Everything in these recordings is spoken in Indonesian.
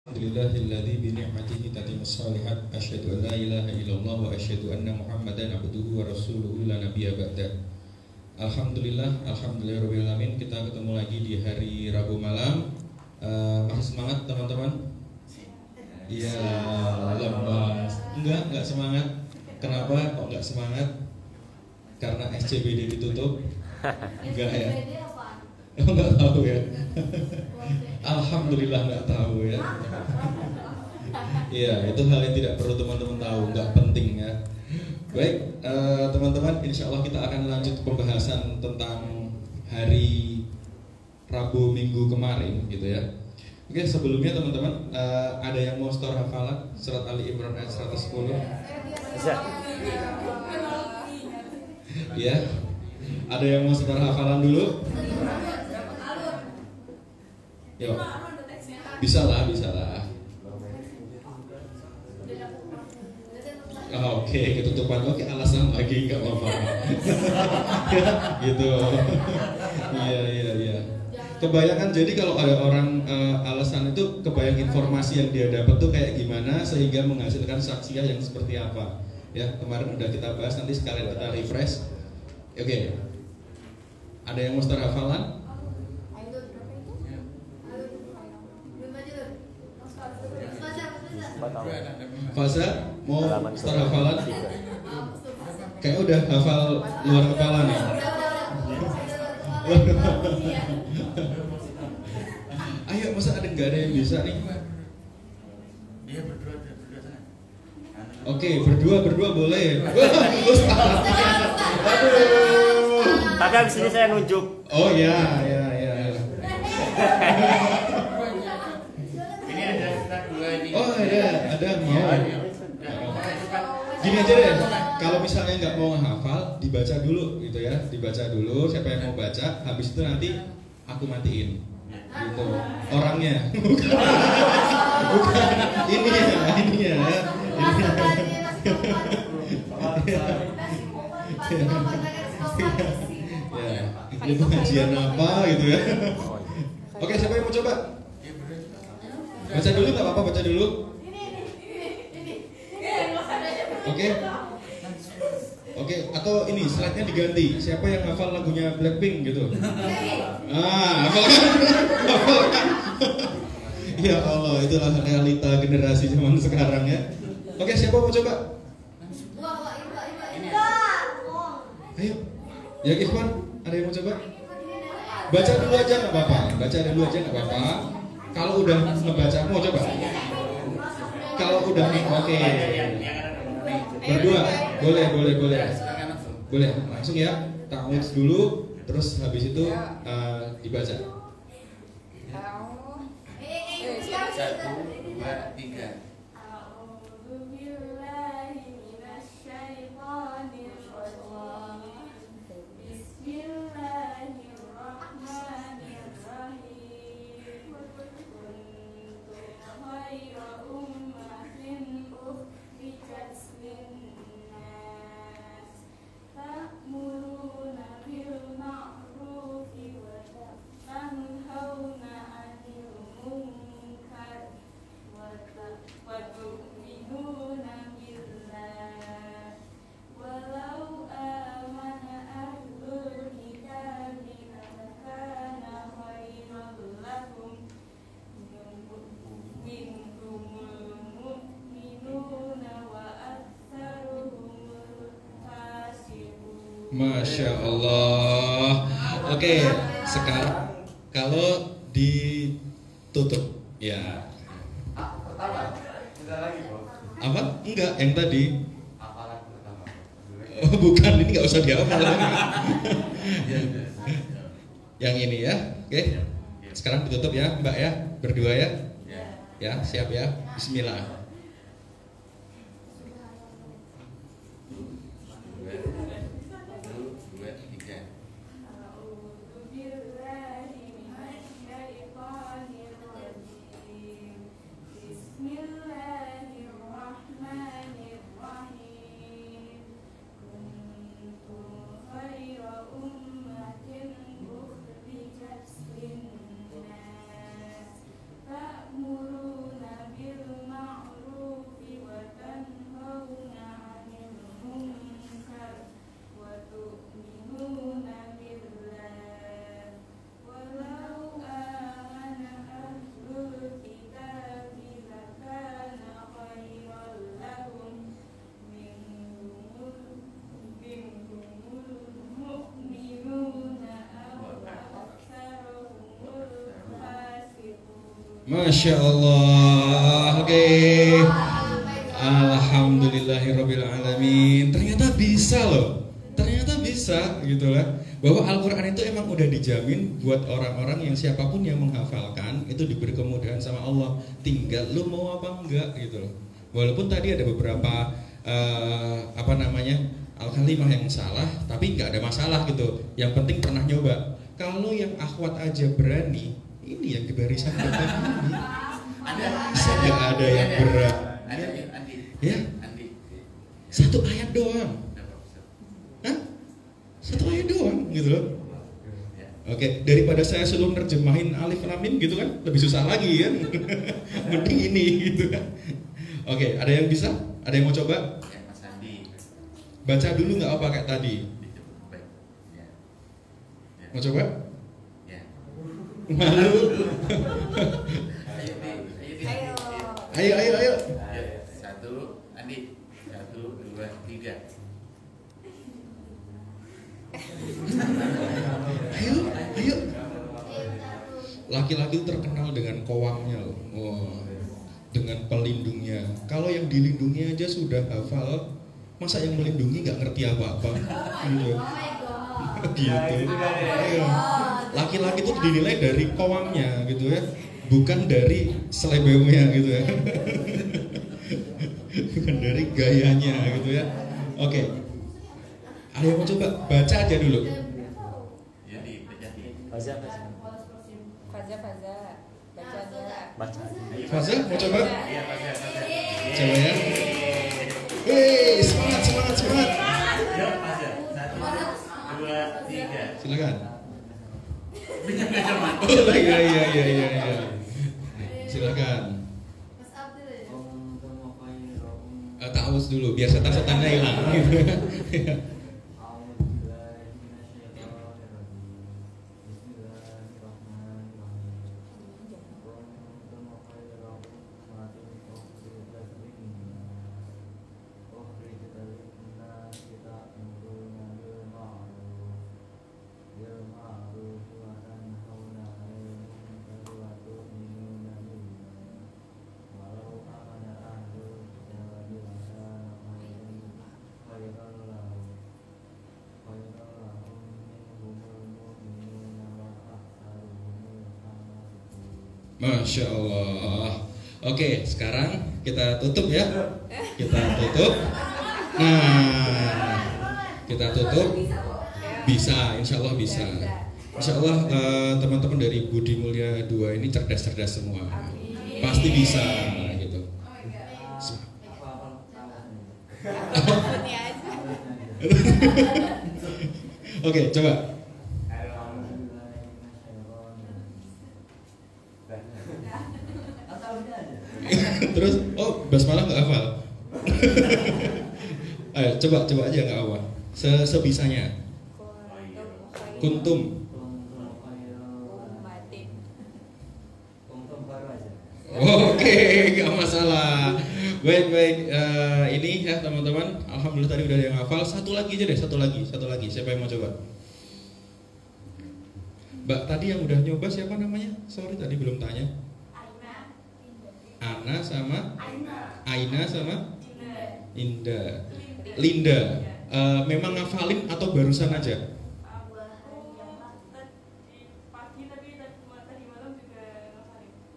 Alhamdulillahilladzi bi ni'matihi tatimmus shalihat asyhadu an la ilaha illallah wa asyhadu anna Muhammadan abduhu wa rasuluhu la nabiyya ba'da. Alhamdulillahirabbil alamin. Kita ketemu lagi di hari Rabu malam. Masih semangat teman-teman? Iya, lemas. Enggak semangat. Kenapa kok enggak semangat? Karena SCBD ditutup? Enggak ya? Enggak tahu ya. Alhamdulillah nggak tahu ya. Iya, itu hal yang tidak perlu teman-teman tahu, nggak penting ya. Baik, teman-teman, insya Allah kita akan lanjut pembahasan tentang hari Rabu Minggu kemarin, gitu ya. Oke, sebelumnya teman-teman, ada yang mau store hafalan surat Ali Imran ayat 110? Bisa. Iya. Ada yang mau store hafalan dulu? Yuk. Bisa lah. Oke, ketutupan. Oke, alasan lagi nggak apa-apa. Gitu. Iya. Kebayangkan, jadi kalau ada orang alasan itu, kebayang informasi yang dia dapat tuh kayak gimana sehingga menghasilkan saksiah yang seperti apa. Ya, kemarin udah kita bahas, nanti sekalian kita refresh. Oke. Ada yang mau start hafalan? Fasa mau start hafalan? Kayak udah hafal luar kepala nih. Ayo, masa nggak ada yang bisa nih? Dia berdua sana. Oke, berdua boleh. Tapi abis ini saya nunjuk. Oh ya. Ini ada kita dua ini. Oh ada mau. Gini aja deh, kalau misalnya nggak mau hafal, dibaca dulu gitu ya, dibaca dulu. Siapa yang mau baca, habis itu nanti aku matiin, gitu. Orangnya, bukan. Ini ya. Ya, ini pengajian apa gitu ya? Oke, siapa yang mau coba? Baca dulu nggak apa-apa, baca dulu. Oke, atau ini slide-nya diganti. Siapa yang hafal lagunya Blackpink gitu? Hafal kan? Ya Allah, itulah realita generasi zaman sekarang ya. Oke, siapa mau coba? Ayo, ya Irfan, ada yang mau coba? Baca dulu aja nggak apa-apa. Kalau udah ngebaca, mau coba? Kalau udah oke. Berdua, boleh langsung ya. Ta'awudz dulu, terus habis itu dibaca. 1, 2, 3. Masya Allah. Oke, sekarang kalau ditutup ya. Apa? Enggak, yang tadi. Oh, bukan, ini nggak usah dihafal. Yang ini ya. Oke. Sekarang ditutup ya, Mbak ya, berdua ya. Ya, siap ya. Bismillah. Masya Allah. Oke. Alhamdulillahirabbil alamin. Ternyata bisa loh. Ternyata bisa gitu lah. Bahwa Al-Quran itu emang udah dijamin buat orang-orang yang siapapun yang menghafalkan itu diberi kemudahan sama Allah. Tinggal lu mau apa enggak gitu loh. Walaupun tadi ada beberapa al-kalimah yang salah, tapi nggak ada masalah gitu. Yang penting pernah nyoba. Kalau yang akhwat aja berani, ini yang di barisan pertama ini. Nggak ada yang berat. Ya, satu ayat doang. Hah? Satu ayat doang gitu loh. Oke, daripada saya suruh nerjemahin alif lam mim gitu kan, lebih susah lagi kan. Mending ini gitu kan. Oke, ada yang bisa? Ada yang mau coba? Baca dulu nggak apa kayak tadi? Mau coba? Malu? Ayo. 1, Andi. 1, 2, 3. Ayo. Laki-laki terkenal dengan kowangnya loh. Dengan pelindungnya. Kalau yang dilindungi aja sudah hafal, masa yang melindungi nggak ngerti apa-apa? Gitu. Gitu. Laki-laki itu dinilai dari kowangnya gitu ya, bukan dari selebeunya gitu ya. Bukan dari gayanya gitu ya. Oke. Ada yang mau coba? Baca aja dulu. Faza mau coba? Coba ya. Semangat. 1, 2, 3. Silakan. Oh iya. Silakan. Ta'awuz dulu biar setan-setannya hilang. Masya Allah. Oke, sekarang kita tutup ya. Kita tutup. Nah, kita tutup. Bisa, insya Allah bisa. Insya Allah teman-teman dari Budi Mulia 2 ini cerdas-cerdas semua. Pasti bisa gitu. Oke, coba. Terus, basmalah nggak hafal. Ayo, coba aja nggak hafal. Sebisanya. Kuntum. Oke, nggak masalah. Baik. Ini ya teman-teman. Alhamdulillah tadi udah ada yang hafal. Satu lagi aja deh, satu lagi. Siapa yang mau coba? Mbak tadi yang udah nyoba siapa namanya? Sorry tadi belum tanya. Ana sama Aina sama Linda. Memang ngafalin atau barusan aja?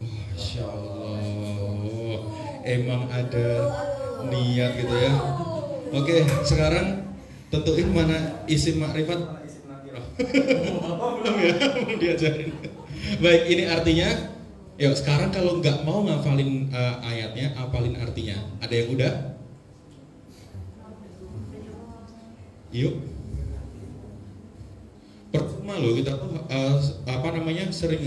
Masya Allah, emang ada niat gitu ya. Oke, sekarang tentuin mana isim makrifat. Belum ya, belum diajarin. Baik, ini artinya. Yuk, sekarang kalau nggak mau ngafalin ayatnya, apalin artinya. Ada yang udah? Yuk. Percuma loh kita tuh sering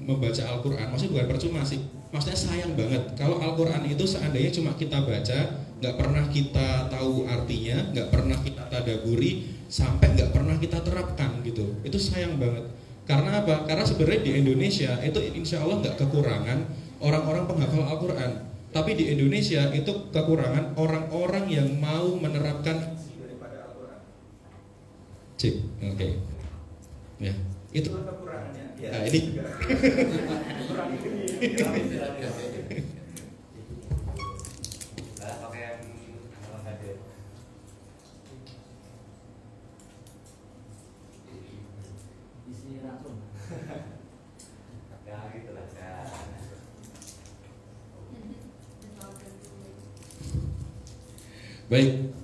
membaca Al-Quran. Maksudnya bukan percuma sih. Maksudnya sayang banget kalau Al-Quran itu seandainya cuma kita baca, nggak pernah kita tahu artinya, nggak pernah kita tadaburi, sampai nggak pernah kita terapkan gitu. Itu sayang banget. Karena apa? Karena sebenarnya di Indonesia itu insya Allah nggak kekurangan orang-orang penghafal Al-Quran. Tapi di Indonesia itu kekurangan orang-orang yang mau menerapkan daripada Al-Quran. Oke. Ya, itu kekurangannya. Nah ini baik.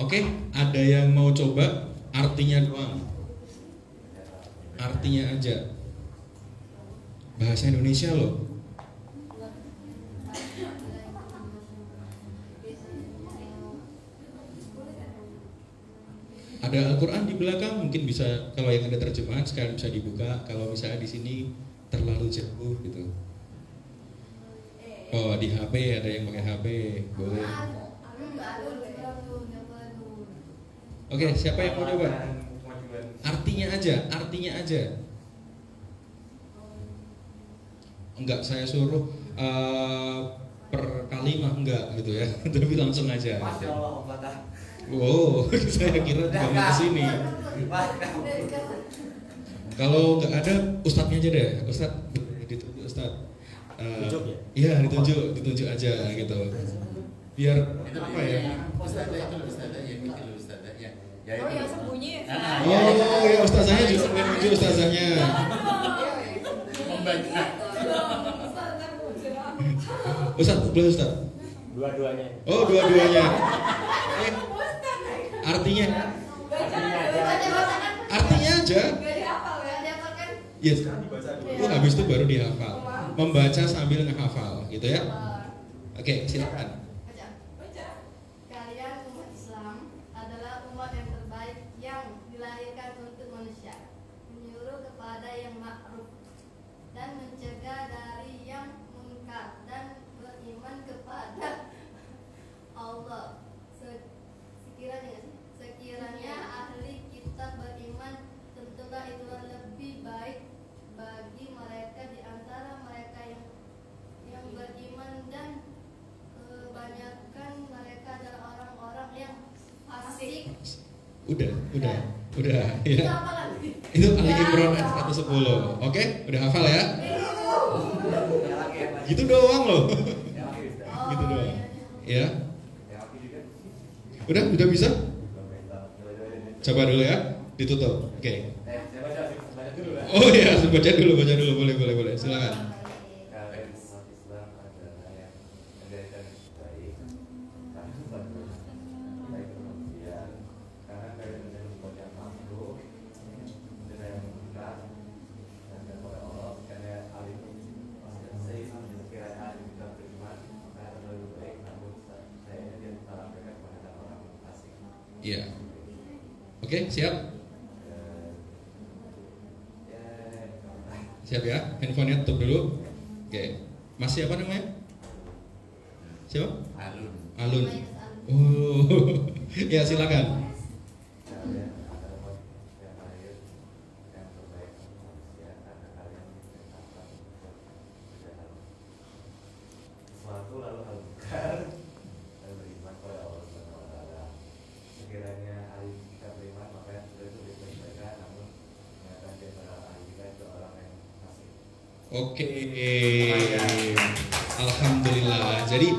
Oke, ada yang mau coba artinya doang? Artinya aja. Bahasa Indonesia loh. Ada Al-Quran di belakang, mungkin bisa kalau yang ada terjemahan sekarang bisa dibuka. Kalau misalnya di sini terlalu jauh gitu. Oh di HP ada yang pakai HP, boleh. Oke, siapa yang mau coba? Artinya aja. Enggak saya suruh per kalimah enggak gitu ya, tapi langsung aja. Masya Allah, Om Fatah. Wow, saya kira juga mau kesini. Kalau nggak ada, ustadznya aja deh. Ditunjuk ustadz. Tunjuk ya? Iya, ditunjuk aja gitu. Biar apa ya? Oh yang sembunyi. Oh ya, ustazahnya juga menuju ustazahnya. Membaca. Ustadz, boleh ustadz? Dua-duanya. Oh, dua-duanya. Artinya aja. Yes. Oh, habis itu baru dihafal. Membaca sambil ngehafal, gitu ya. Oke, silakan. Kalian umat Islam adalah umat yang terbaik yang dilahirkan untuk manusia, menyuruh kepada yang ma'ruf dan mencegah dari yang munkar dan beriman kepada Allah. Sekiranya ahli kitab beriman, tentulah itulah lebih baik bagi mereka di antara mereka yang beriman, dan kebanyakan mereka adalah orang-orang yang fasik. Udah ya. Itu Ali Imran ayat 110. Oke, udah hafal ya? Gitu doang loh. Gitu doang. Ya. Udah bisa? Coba dulu ya, ditutup. Oke. Oh iya, baca dulu, boleh. Silakan. Iya. Oke, siap? Siap ya? Handphonenya tutup dulu. Oke. Mas siapa namanya? Siapa? Alun. Oh, ya silakan. Oke, alhamdulillah. Jadi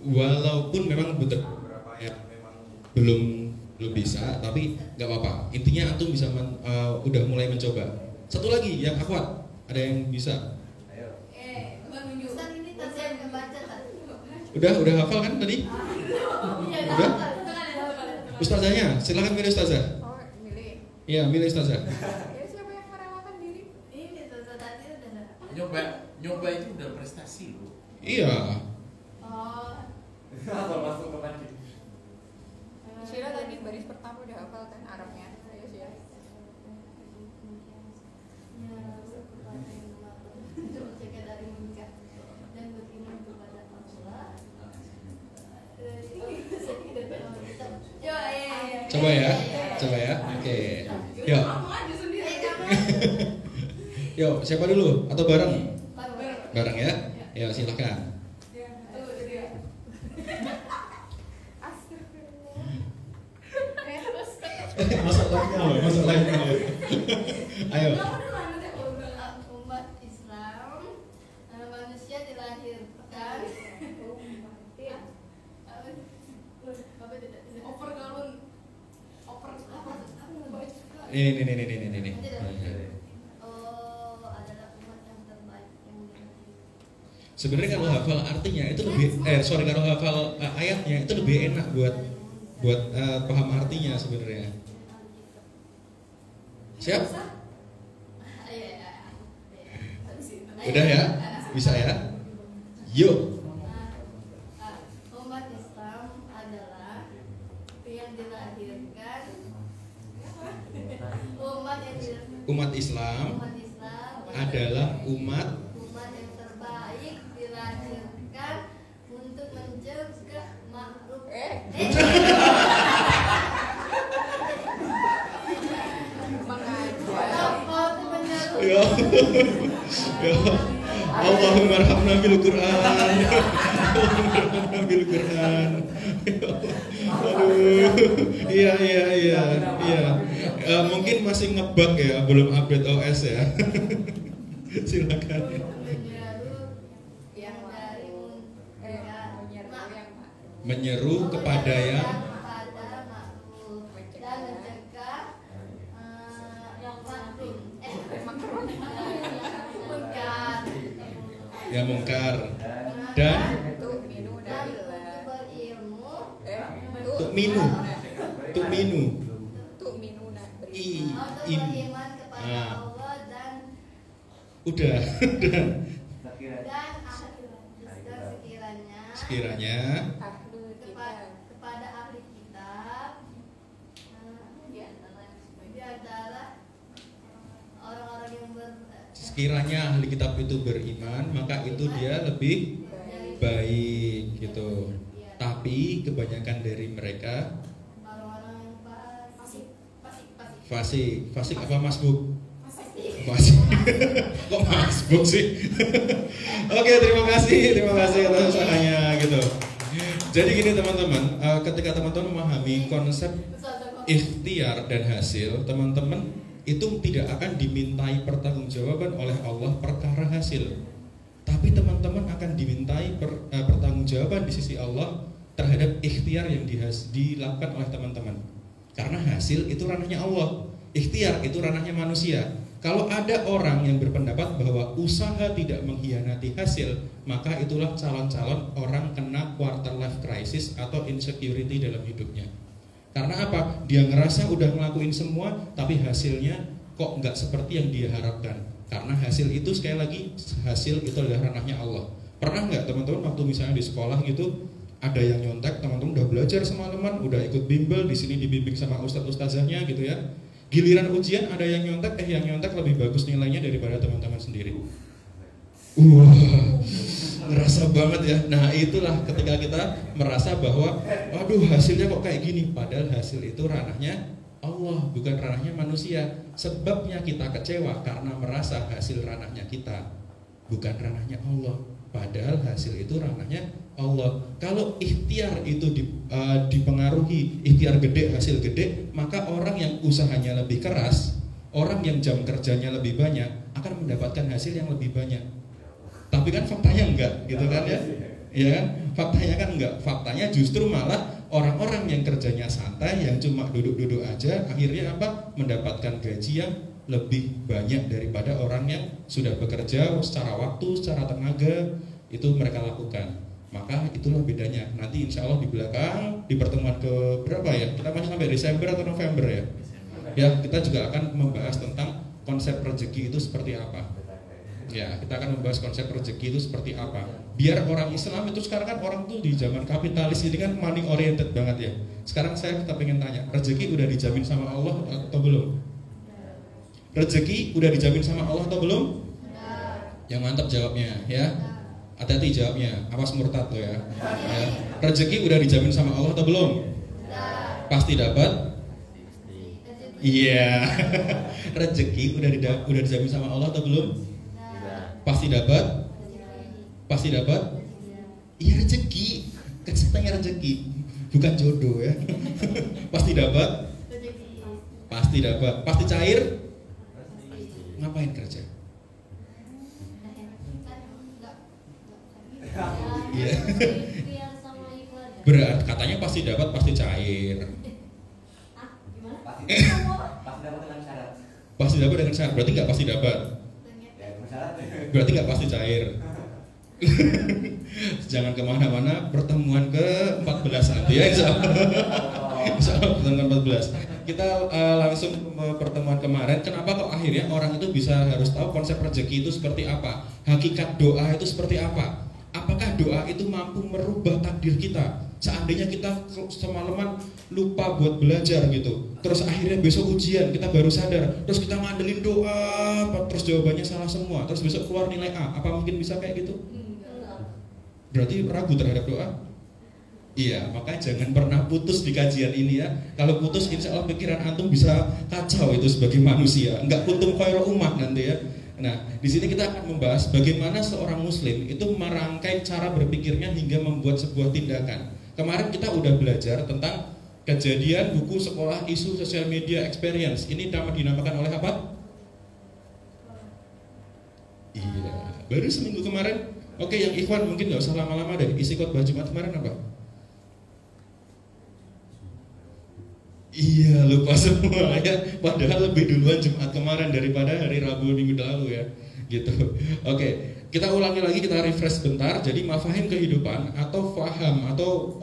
walaupun memang beberapa yang memang belum bisa, tapi nggak apa-apa. Intinya antum bisa udah mulai mencoba. Satu lagi yang akhwat, ada yang bisa? Udah hafal kan tadi? Udah? Ustazahnya, silakan pilih ustazah. Oh, milih. Iya, milih ustazah. Nyoba itu udah prestasi loh. Iya. Masuk ke mandi. Sheila tadi baris pertama udah hafal kan Arabnya. Ayo Sheila. Coba ya. Oke. Yuk. Yuk, siapa dulu? Atau bareng? Bareng ya? Ya, silakan. Masalahnya loh. Ayo. Ini. Oh, adalah umat yang terbaik yang dimuliakan. Sebenarnya kalau hafal artinya itu lebih kalau hafal ayatnya itu lebih enak buat paham artinya sebenarnya. Siap? Udah ya? Bisa ya? Yuk. Umat Islam adalah yang dilahirkan. Umat Islam adalah umat yang terbaik dilahirkan untuk mencegah makhluk. Ya. Ya. Allahumma arhamna bil Qur'an. Allahumma bil Qur'an. Aduh. Iya. Mungkin masih ngebug ya, belum update OS ya. Silakan. Menyeru kepada yang mungkar dan tu'minu udah sekiranya kepada ahli kitab di antara orang-orang yang sekiranya ahli kitab itu beriman, maka itu dia lebih baik gitu. Tapi kebanyakan dari mereka fasik apa masbuk? Fasik. Kok masbuk sih? Oke, terima kasih atas usahanya gitu. Jadi gini teman-teman, ketika teman-teman memahami konsep ikhtiar dan hasil, teman-teman itu tidak akan dimintai pertanggungjawaban oleh Allah perkara hasil, tapi teman-teman akan dimintai pertanggungjawaban di sisi Allah terhadap ikhtiar yang dilakukan oleh teman-teman. Karena hasil itu ranahnya Allah, ikhtiar itu ranahnya manusia. Kalau ada orang yang berpendapat bahwa usaha tidak mengkhianati hasil, maka itulah calon-calon orang kena quarter life crisis atau insecurity dalam hidupnya. Karena apa? Dia ngerasa udah ngelakuin semua, tapi hasilnya kok nggak seperti yang dia harapkan. Karena hasil itu sekali lagi, hasil itu adalah ranahnya Allah. Pernah nggak teman-teman waktu misalnya di sekolah gitu, ada yang nyontek, teman-teman udah belajar semalaman, udah ikut bimbel, di sini dibimbing sama ustadz-ustazahnya gitu ya. Giliran ujian ada yang nyontek, yang nyontek lebih bagus nilainya daripada teman-teman sendiri. Ngerasa banget ya. Nah itulah ketika kita merasa bahwa waduh hasilnya kok kayak gini. Padahal hasil itu ranahnya Allah, bukan ranahnya manusia. Sebabnya kita kecewa karena merasa hasil ranahnya kita, bukan ranahnya Allah. Padahal hasil itu ranahnya Allah. Kalau ikhtiar itu dipengaruhi ikhtiar gede, hasil gede, maka orang yang usahanya lebih keras, orang yang jam kerjanya lebih banyak akan mendapatkan hasil yang lebih banyak. Tapi kan faktanya enggak, gitu kan ya? Ya kan? Faktanya kan enggak. Faktanya justru malah orang-orang yang kerjanya santai, yang cuma duduk-duduk aja, akhirnya apa? Mendapatkan gaji yang lebih banyak daripada orang yang sudah bekerja secara waktu, secara tenaga, itu mereka lakukan. Maka itulah bedanya. Nanti insya Allah di belakang, di pertemuan ke berapa ya? Kita masih sampai Desember atau November ya? Ya, kita juga akan membahas tentang konsep rezeki itu seperti apa. Ya, kita akan membahas konsep rezeki itu seperti apa. Biar orang Islam itu sekarang kan orang tuh di zaman kapitalis ini kan money oriented banget ya. Sekarang kita pengen tanya, rezeki udah dijamin sama Allah atau belum? Rezeki udah dijamin sama Allah atau belum? Yang mantap jawabnya ya. Hati-hati jawabnya, awas murtad lo ya. Rezeki udah dijamin sama Allah atau belum? Pasti dapat? Iya. Rezeki udah dijamin sama Allah atau belum? Pasti dapat? Pasti dapat? Iya rezeki. Kan katanya rezeki, bukan jodoh ya. Pasti dapat? Pasti dapat. Pasti cair? Ngapain kerja? Iya. Berat, katanya pasti dapat, pasti cair. Pasti dapat dengan pasti dapat dengan syarat, berarti nggak pasti dapat. Berarti nggak pasti cair. Jangan kemana-mana, pertemuan ke-14 nanti ya, insya Allah pertemuan ke-14. Kita langsung ke pertemuan kemarin. Kenapa kok akhirnya orang itu bisa harus tahu konsep rezeki itu seperti apa, hakikat doa itu seperti apa? Apakah doa itu mampu merubah takdir kita? Seandainya kita semalaman lupa buat belajar gitu, terus akhirnya besok ujian kita baru sadar, terus kita ngandelin doa, terus jawabannya salah semua, terus besok keluar nilai A, apa mungkin bisa kayak gitu? Berarti ragu terhadap doa? Iya, maka jangan pernah putus di kajian ini ya. Kalau putus, insya Allah pikiran antum bisa kacau itu sebagai manusia, nggak kuntum khairu ummah nanti ya. Nah, di sini kita akan membahas bagaimana seorang muslim itu merangkai cara berpikirnya hingga membuat sebuah tindakan. Kemarin kita udah belajar tentang kejadian buku sekolah isu sosial media experience. Ini dinamakan oleh apa? Iya, baru seminggu kemarin. Oke, yang ikhwan mungkin nggak usah lama-lama deh. Isi khotbah Jumat kemarin apa? Iya, lupa semua ya. Padahal lebih duluan Jumat kemarin daripada hari Rabu minggu lalu ya. Gitu. Oke, kita ulangi lagi, kita refresh bentar. Jadi mafahim kehidupan atau faham atau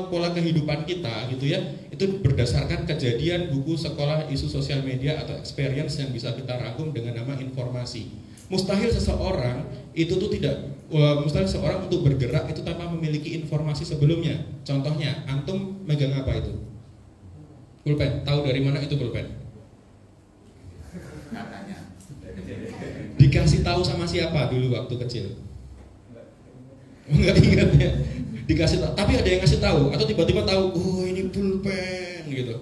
pola kehidupan kita gitu ya. Itu berdasarkan kejadian buku sekolah isu sosial media atau experience yang bisa kita rangkum dengan nama informasi. Mustahil seseorang itu tuh mustahil seseorang untuk bergerak itu tanpa memiliki informasi sebelumnya. Contohnya, antum megang apa itu? Pulpen. Tahu dari mana itu pulpen? Katanya. Dikasih tahu sama siapa dulu waktu kecil? Enggak ingat ya. Dikasih tahu, tapi ada yang ngasih tahu atau tiba-tiba tahu, oh ini pulpen gitu.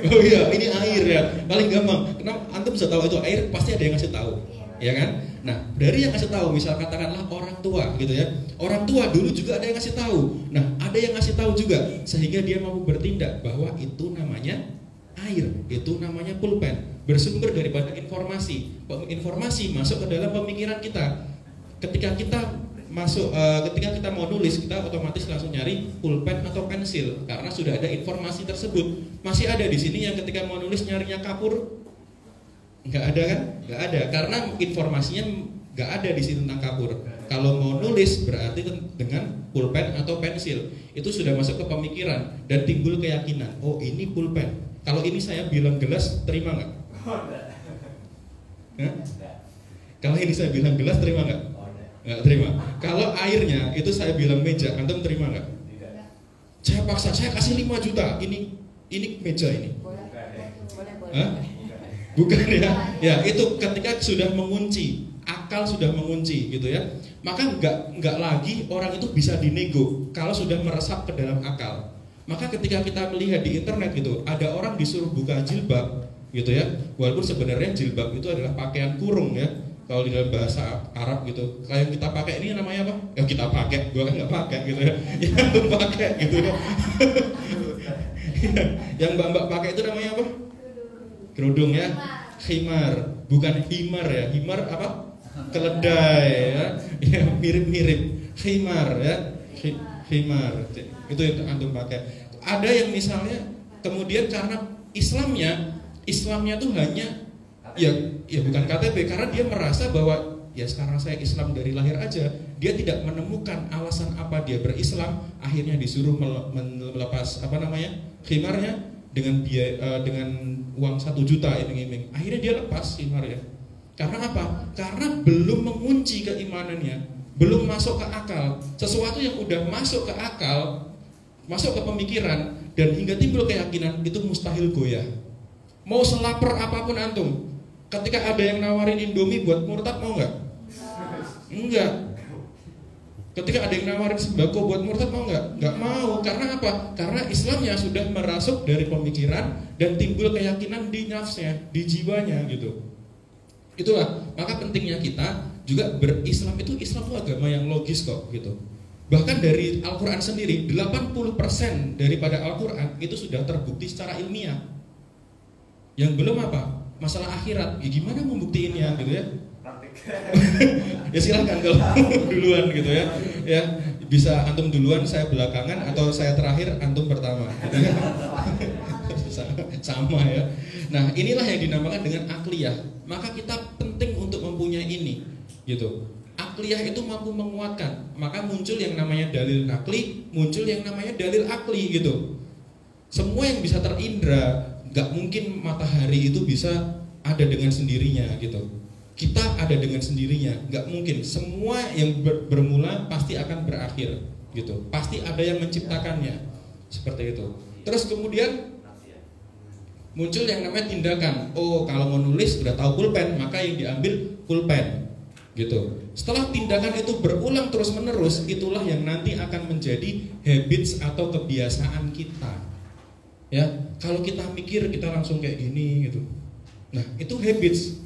Oh iya, ini air ya. Paling gampang. Kenapa antum bisa tahu itu air? Pasti ada yang ngasih tahu. Ya kan? Nah, dari yang ngasih tahu, misal katakanlah orang tua gitu ya. Orang tua dulu juga ada yang ngasih tahu. Nah, ada yang ngasih tahu juga sehingga dia mau bertindak bahwa itu namanya air, itu namanya pulpen. Bersumber daripada informasi. Informasi masuk ke dalam pemikiran kita. Ketika kita ketika kita mau nulis, kita otomatis langsung nyari pulpen atau pensil karena sudah ada informasi tersebut. Masih ada di sini yang ketika mau nulis nyarinya kapur? Nggak ada kan? Nggak ada, karena informasinya nggak ada di sini tentang kapur. Kalau mau nulis berarti dengan pulpen atau pensil. Itu sudah masuk ke pemikiran dan timbul keyakinan. Oh ini pulpen. Kalau ini saya bilang gelas, terima nggak? Kalau ini saya bilang gelas, terima nggak? Nggak terima. Kalau airnya itu saya bilang meja, antum terima nggak? Saya paksa, saya kasih 5 juta. Ini meja ini. Boleh. Hah? Bukan ya, ya itu ketika sudah mengunci, akal sudah mengunci gitu ya, maka nggak lagi orang itu bisa dinego kalau sudah meresap ke dalam akal. Maka ketika kita melihat di internet gitu, ada orang disuruh buka jilbab gitu ya, walaupun sebenarnya jilbab itu adalah pakaian kurung ya, kalau di dalam bahasa Arab gitu, kayak kita pakai ini namanya apa? Ya kita pakai, gua kan nggak pakai gitu ya, yang pakai gitu ya, yang mbak pakai itu namanya apa? Kerudung ya, khimar, bukan himar ya, himar apa? Keledai ya, ya mirip-mirip, khimar ya, khimar, itu yang antum pakai. Ada yang misalnya kemudian karena Islamnya tuh hanya ya bukan KTP, karena dia merasa bahwa ya sekarang saya Islam dari lahir aja, dia tidak menemukan alasan apa dia berislam, akhirnya disuruh melepas apa namanya khimarnya dengan biaya dengan uang 1 juta iming-iming. Akhirnya dia lepas khimarnya. Karena apa? Karena belum mengunci keimanannya, belum masuk ke akal. Sesuatu yang udah masuk ke akal, masuk ke pemikiran dan hingga timbul keyakinan itu mustahil goyah. Mau selaper apapun antum, ketika ada yang nawarin Indomie buat murtad mau nggak? Enggak. Ketika ada yang nawarin sembako buat murtad mau nggak? Nggak mau. Karena apa? Karena Islamnya sudah merasuk dari pemikiran dan timbul keyakinan di nafsnya, di jiwanya gitu. Itulah maka pentingnya kita juga berislam itu, Islam itu agama yang logis kok gitu. Bahkan dari Al-Quran sendiri 80% daripada Al-Quran itu sudah terbukti secara ilmiah. Yang belum apa? Masalah akhirat. Ya gimana membuktiinnya gitu ya? Ya silahkan kalau duluan gitu ya. Ya bisa antum duluan, saya belakangan, atau saya terakhir, antum pertama gitu ya. sama ya. Nah, inilah yang dinamakan dengan akliyah. Maka kita penting untuk mempunyai ini, gitu. Akliyah itu mampu menguatkan. Maka muncul yang namanya dalil nakli, muncul yang namanya dalil akli, gitu. Semua yang bisa terindra, nggak mungkin matahari itu bisa ada dengan sendirinya, gitu. Kita ada dengan sendirinya, nggak mungkin. Semua yang bermula pasti akan berakhir, gitu. Pasti ada yang menciptakannya. Seperti itu. Terus kemudian muncul yang namanya tindakan. Oh, kalau mau nulis udah tahu pulpen, maka yang diambil pulpen, gitu. Setelah tindakan itu berulang terus menerus, itulah yang nanti akan menjadi habits atau kebiasaan kita. Ya, kalau kita mikir kita langsung kayak gini, gitu. Nah, itu habits.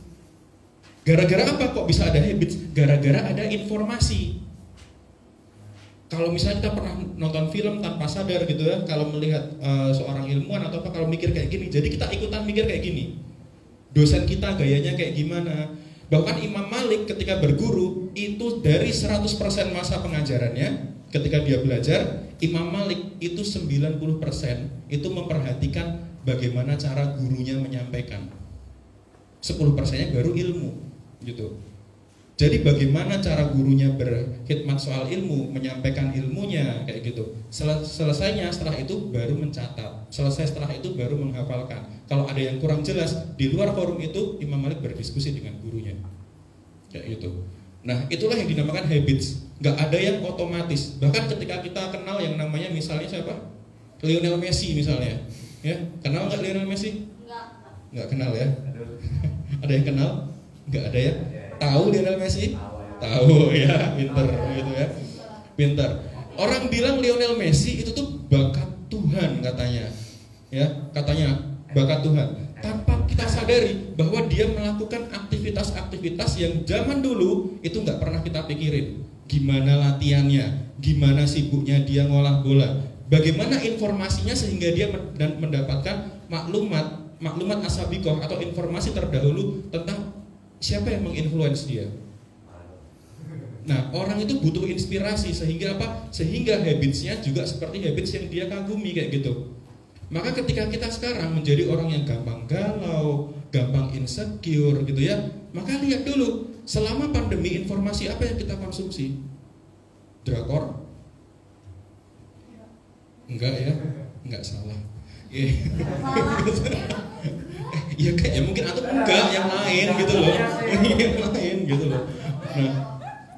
Gara-gara apa kok bisa ada habits? Gara-gara ada informasi. Kalau misalnya kita pernah nonton film tanpa sadar gitu ya, kalau melihat seorang ilmuwan atau apa, kalau mikir kayak gini, jadi kita ikutan mikir kayak gini. Dosen kita gayanya kayak gimana? Bahkan Imam Malik ketika berguru itu dari 100% masa pengajarannya ketika dia belajar, Imam Malik itu 90% itu memperhatikan bagaimana cara gurunya menyampaikan. 10%-nya baru ilmu, gitu. Jadi bagaimana cara gurunya berkhidmat soal ilmu, menyampaikan ilmunya kayak gitu. Selesainya setelah itu baru mencatat. Selesai setelah itu baru menghafalkan. Kalau ada yang kurang jelas di luar forum itu, Imam Malik berdiskusi dengan gurunya. Kayak gitu. Nah, itulah yang dinamakan habits. Nggak ada yang otomatis. Bahkan ketika kita kenal yang namanya misalnya siapa? Lionel Messi misalnya. Ya, kenal nggak Lionel Messi? Nggak kenal ya. Ada yang kenal? Nggak ada ya. Tahu Lionel Messi? Tahu ya, pinter gitu ya. Pinter. Orang bilang Lionel Messi itu tuh bakat Tuhan katanya. Ya, katanya bakat Tuhan. Tanpa kita sadari bahwa dia melakukan aktivitas-aktivitas yang zaman dulu itu nggak pernah kita pikirin. Gimana latihannya, gimana sibuknya dia ngolah bola, bagaimana informasinya sehingga dia mendapatkan maklumat asabikoh atau informasi terdahulu tentang siapa yang menginfluence dia. Nah, orang itu butuh inspirasi sehingga apa? Sehingga habitsnya juga seperti habits yang dia kagumi kayak gitu. Maka ketika kita sekarang menjadi orang yang gampang galau, gampang insecure gitu ya, maka lihat dulu selama pandemi informasi apa yang kita konsumsi? Drakor? Enggak ya? Enggak salah. Ya kayaknya mungkin atau enggak yang lain gitu loh. Yang lain gitu loh. Nah,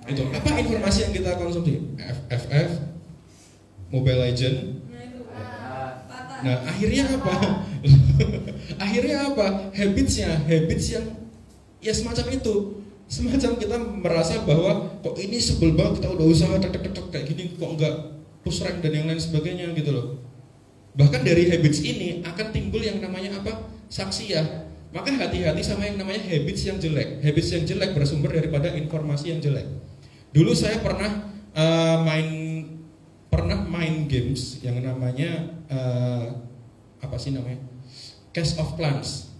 itu apa informasi yang kita konsumsi? FF, Mobile Legend. Nah, akhirnya apa? Akhirnya apa? Habits yang ya semacam itu. Semacam kita merasa bahwa kok ini sebel banget, kita udah usaha kayak gini kok enggak push rank dan yang lain sebagainya gitu loh. Bahkan dari habits ini akan timbul yang namanya apa? Saksiyah. Maka hati-hati sama yang namanya habits yang jelek. Habits yang jelek bersumber daripada informasi yang jelek. Dulu saya pernah main games yang namanya apa sih namanya? Clash of Clans.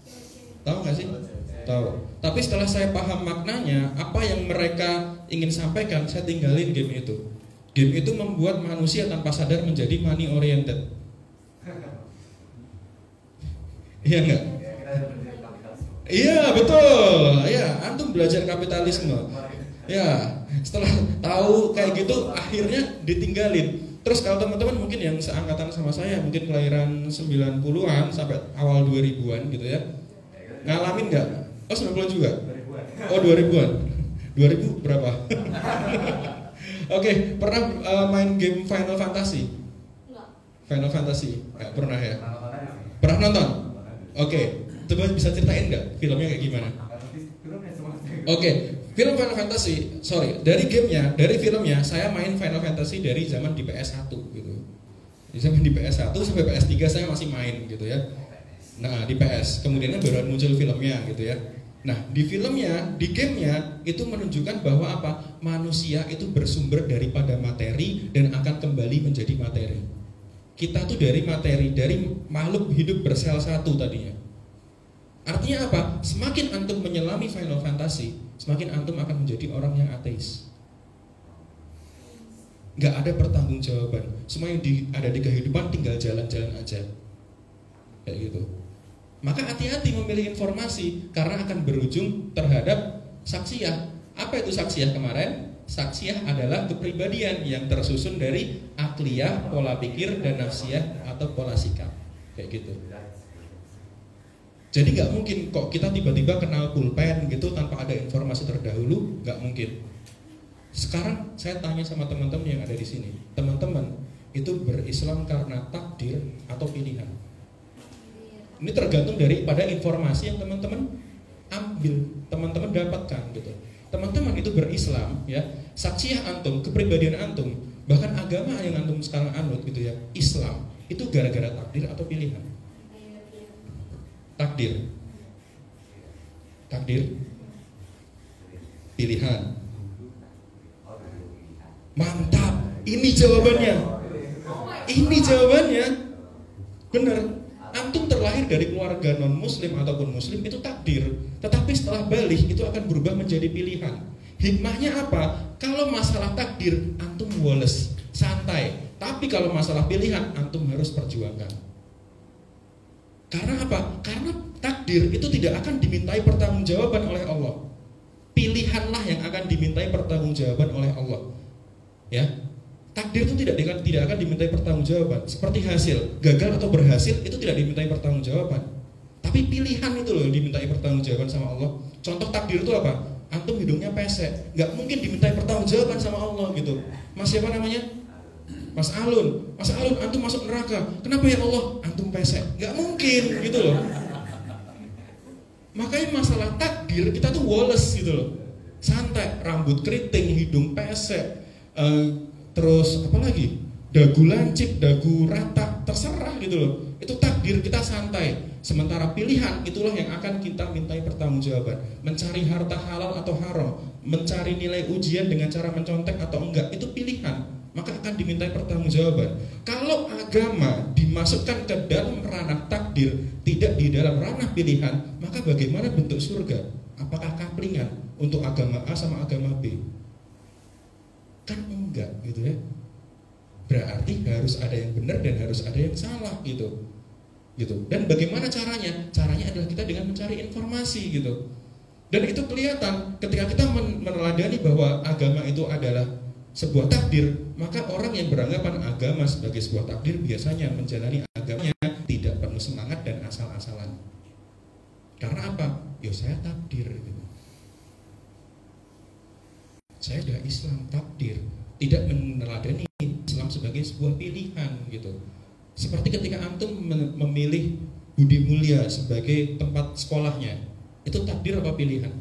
Tahu nggak sih? Tahu. Tapi setelah saya paham maknanya, apa yang mereka ingin sampaikan, saya tinggalin game itu. Game itu membuat manusia tanpa sadar menjadi money oriented. Iya enggak? Iya betul. Ya, antum belajar kapitalisme. Ya, setelah tahu kayak gitu akhirnya ditinggalin. Terus kalau teman-teman mungkin yang seangkatan sama saya, mungkin kelahiran 90-an sampai awal 2000-an gitu ya. Ngalamin enggak? Oh 90-an juga? Oh 2000-an. 2000 berapa? Oke, pernah main game Final Fantasy? Final Fantasy? Enggak pernah ya? Pernah nonton? Oke, coba bisa ceritain nggak filmnya kayak gimana? Oke, film Final Fantasy, dari gamenya, dari filmnya, saya main Final Fantasy dari zaman di PS1 gitu. Di zaman di PS1 sampai PS3 saya masih main gitu ya. Nah di PS, kemudian baru muncul filmnya gitu ya. Nah di filmnya, di gamenya itu menunjukkan bahwa apa? Manusia itu bersumber daripada materi dan akan kembali menjadi materi. Kita tuh dari materi, dari makhluk hidup bersel satu tadinya. Artinya apa? Semakin antum menyelami Final Fantasy, semakin antum akan menjadi orang yang ateis. Gak ada pertanggungjawaban. Semua yang ada di kehidupan tinggal jalan-jalan aja. kayak gitu. Maka hati-hati memilih informasi karena akan berujung terhadap saksiyah. Apa itu saksiyah kemarin? Saksiyah adalah kepribadian yang tersusun dari akliyah, pola pikir, dan nafsiyah atau pola sikap, kayak gitu. Jadi nggak mungkin kok kita tiba-tiba kenal pulpen gitu tanpa ada informasi terdahulu, nggak mungkin. Sekarang saya tanya sama teman-teman yang ada di sini, teman-teman itu berislam karena takdir atau pilihan? Ini tergantung daripada informasi yang teman-teman ambil, teman-teman dapatkan gitu. Teman-teman itu berislam ya, saksiyah antum, kepribadian antum, bahkan agama yang antum sekarang anut gitu ya, Islam itu gara-gara takdir atau pilihan? Takdir. Takdir. Pilihan. Mantap. Ini jawabannya. Ini jawabannya. Benar. Antum terlahir dari keluarga non muslim ataupun muslim itu takdir. Tetapi setelah balik itu akan berubah menjadi pilihan. Hikmahnya apa? Kalau masalah takdir antum woles, santai. Tapi kalau masalah pilihan antum harus perjuangkan. Karena apa? Karena takdir itu tidak akan dimintai pertanggungjawaban oleh Allah. Pilihanlah yang akan dimintai pertanggungjawaban oleh Allah. Ya. Takdir itu tidak akan dimintai pertanggungjawaban. Seperti hasil, gagal atau berhasil itu tidak dimintai pertanggungjawaban. Tapi pilihan itu loh dimintai pertanggungjawaban sama Allah. Contoh takdir itu apa? Antum hidungnya pesek, nggak mungkin dimintai pertanggungjawaban sama Allah gitu. Mas siapa namanya? Mas Alun. Mas Alun, antum masuk neraka. Kenapa ya Allah? Antum pesek. Nggak mungkin gitu loh. Makanya masalah takdir kita tuh woles gitu loh. Santai, rambut keriting, hidung pesek, terus apa lagi? Dagu lancip, dagu rata, terserah gitu loh. Itu takdir kita santai. Sementara pilihan itulah yang akan kita mintai pertanggungjawaban. Mencari harta halal atau haram, mencari nilai ujian dengan cara mencontek atau enggak, itu pilihan. Maka akan dimintai pertanggungjawaban. Kalau agama dimasukkan ke dalam ranah takdir, tidak di dalam ranah pilihan, maka bagaimana bentuk surga? Apakah kaplingan untuk agama A sama agama B? Kan enggak gitu ya. Berarti harus ada yang benar dan harus ada yang salah gitu. Dan bagaimana caranya? Caranya adalah kita dengan mencari informasi gitu. Dan itu kelihatan ketika kita meneladani bahwa agama itu adalah sebuah takdir, maka orang yang beranggapan agama sebagai sebuah takdir biasanya menjalani agamanya tidak penuh semangat dan asal-asalan. Karena apa? Ya saya takdir gitu. Saya sudah Islam takdir, tidak meneladani Islam sebagai sebuah pilihan gitu. Seperti ketika antum memilih Budi Mulia sebagai tempat sekolahnya, itu takdir apa pilihan?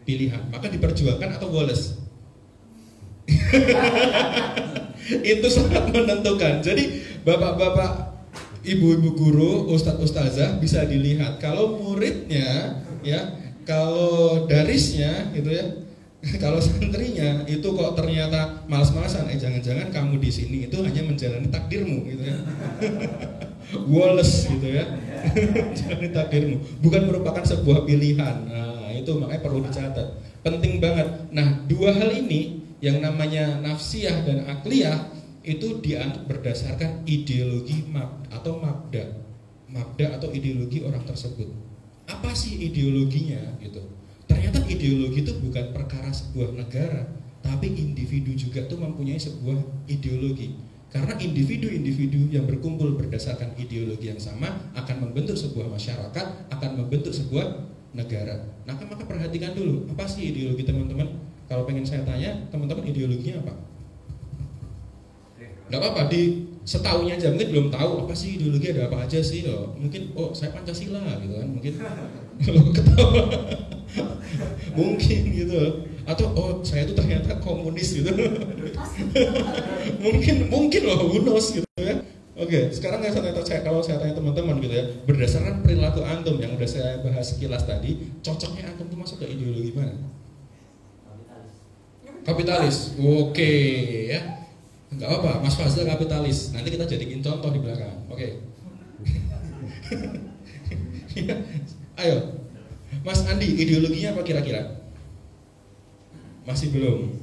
Pilihan. Maka diperjuangkan atau woles? Itu sangat menentukan. Jadi bapak-bapak, ibu-ibu guru, ustadz-ustazah bisa dilihat kalau muridnya ya, kalau darisnya gitu ya, kalau santrinya itu kok ternyata malas-malasan, jangan-jangan kamu di sini itu hanya menjalani takdirmu gitu ya. Woles gitu ya. Menjalani takdirmu, bukan merupakan sebuah pilihan. Nah, itu makanya perlu dicatat. Penting banget. Nah, dua hal ini yang namanya nafsiyah dan akliyah itu dianut berdasarkan ideologi atau mabda atau ideologi orang tersebut. Apa sih ideologinya gitu? Ternyata ideologi itu bukan perkara sebuah negara, tapi individu juga tuh mempunyai sebuah ideologi. Karena individu-individu yang berkumpul berdasarkan ideologi yang sama akan membentuk sebuah masyarakat, akan membentuk sebuah negara. Maka perhatikan dulu, apa sih ideologi teman-teman? Kalau pengen saya tanya, teman-teman ideologinya apa? Gak apa-apa, di setahunnya aja mungkin belum tahu apa sih ideologi, ada apa aja sih. Mungkin, saya Pancasila gitu kan, mungkin ketawa. Mungkin gitu. Atau saya itu ternyata komunis gitu. mungkin loh, who knows gitu ya. Oke, sekarang kalau saya tanya teman-teman gitu ya, berdasarkan perilaku antum yang udah saya bahas sekilas tadi, cocoknya antum tuh masuk ke ideologi mana? Kapitalis. Oke ya. Enggak apa, Mas Fazal kapitalis. Nanti kita jadiin contoh di belakang. Oke. Ya, ayo. Mas Andi, ideologinya apa kira-kira? Masih belum.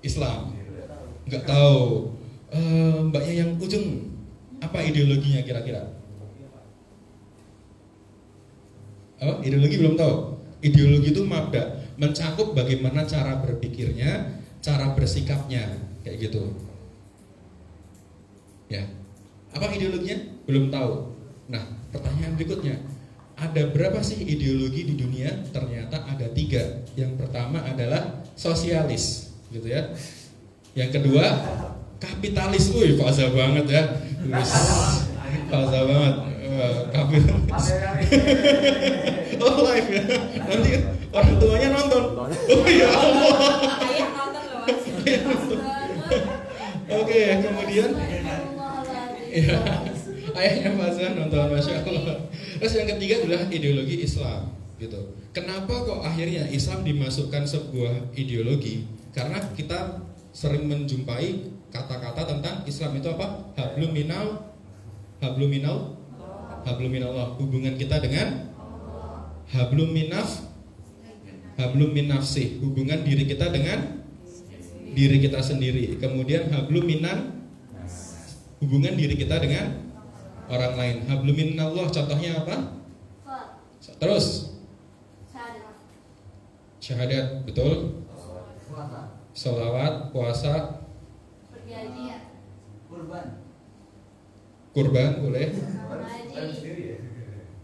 Islam. Enggak tahu. Mbaknya yang ujung, apa ideologinya kira-kira? Oh, ideologi belum tahu. Ideologi itu mabda, mencakup bagaimana cara berpikirnya, cara bersikapnya, kayak gitu. Ya, apa ideologinya? Belum tahu. Nah, pertanyaan berikutnya, ada berapa sih ideologi di dunia? Ternyata ada 3. Yang pertama adalah sosialis, gitu ya. Yang kedua kapitalis. Wih, fasa banget ya. Fasa banget. Kapitalis. Oh, live ya. Nanti orang tuanya nonton. Oh ya Allah. Ayah nonton loh Mas. Oke, kemudian ya, ayahnya Fazan nonton, Masya Allah. Terus yang ketiga adalah ideologi Islam, gitu. Kenapa kok akhirnya Islam dimasukkan sebuah ideologi? Karena kita sering menjumpai kata-kata tentang Islam itu apa? Hablum minallah, hubungan kita dengan hablum min nafsih, hubungan diri kita dengan diri kita sendiri. Kemudian hablum minan, hubungan diri kita dengan orang lain. Hablum minallah contohnya apa? Terus syahadat, betul. Sholawat, puasa, kurban boleh.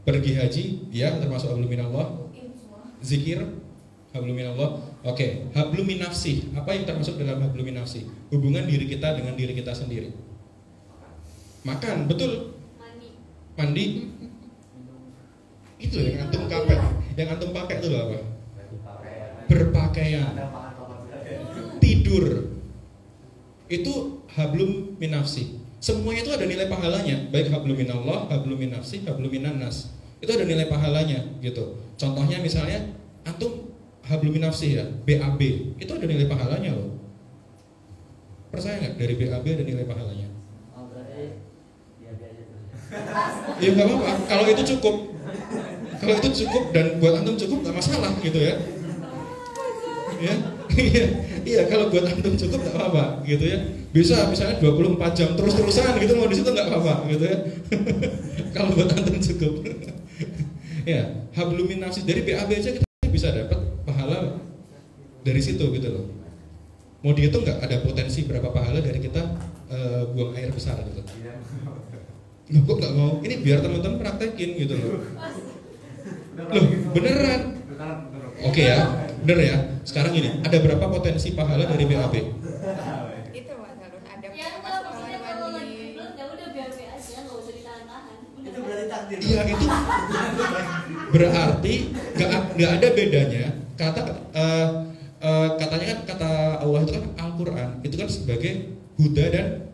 Pergi haji, ya termasuk hablum minallah. Zikir, hablum minallah. Oke, hablum min nafsih. Apa yang termasuk dalam hablum min nafsih? Hubungan diri kita dengan diri kita sendiri. Makan, betul. Mandi. Itu yang antum pakai itu apa? Berpakaian. Tidur. Itu hablum min nafsih. Semuanya itu ada nilai pahalanya, baik hablum minallah, hablum min nafsih, hablum minan nas. Itu ada nilai pahalanya gitu. Contohnya misalnya antum hablum min nafsih ya, BAB, itu ada nilai pahalanya loh. Percaya nggak dari BAB ada nilai pahalanya? Oh, berarti biasa terus. Ya nggak apa-apa, kalau itu cukup dan buat antum cukup nggak masalah gitu ya. Ya, iya kalau buat antum cukup nggak apa-apa gitu ya. Bisa misalnya 24 jam terus-terusan gitu mau di situ nggak apa-apa gitu ya. Kalau buat antum cukup. Ya, hablum min nafsih dari BAB aja kita bisa dapat pahala dari situ gitu loh. Mau dihitung nggak ada potensi berapa pahala dari kita buang air besar gitu. Loh, kok nggak mau? Ini biar teman-teman praktekin gitu loh. Loh, beneran. Oke ya, bener ya. Sekarang ini ada berapa potensi pahala dari BAB? Itu Mas Harun ada Ya Mas kalau maksudnya kalau lagi belum ya udah biar aja, nggak usah ditahan-tahan. Itu berarti takdir. Iya itu berarti nggak ada bedanya katanya kan kata Allah itu kan Al-Quran itu kan sebagai huda dan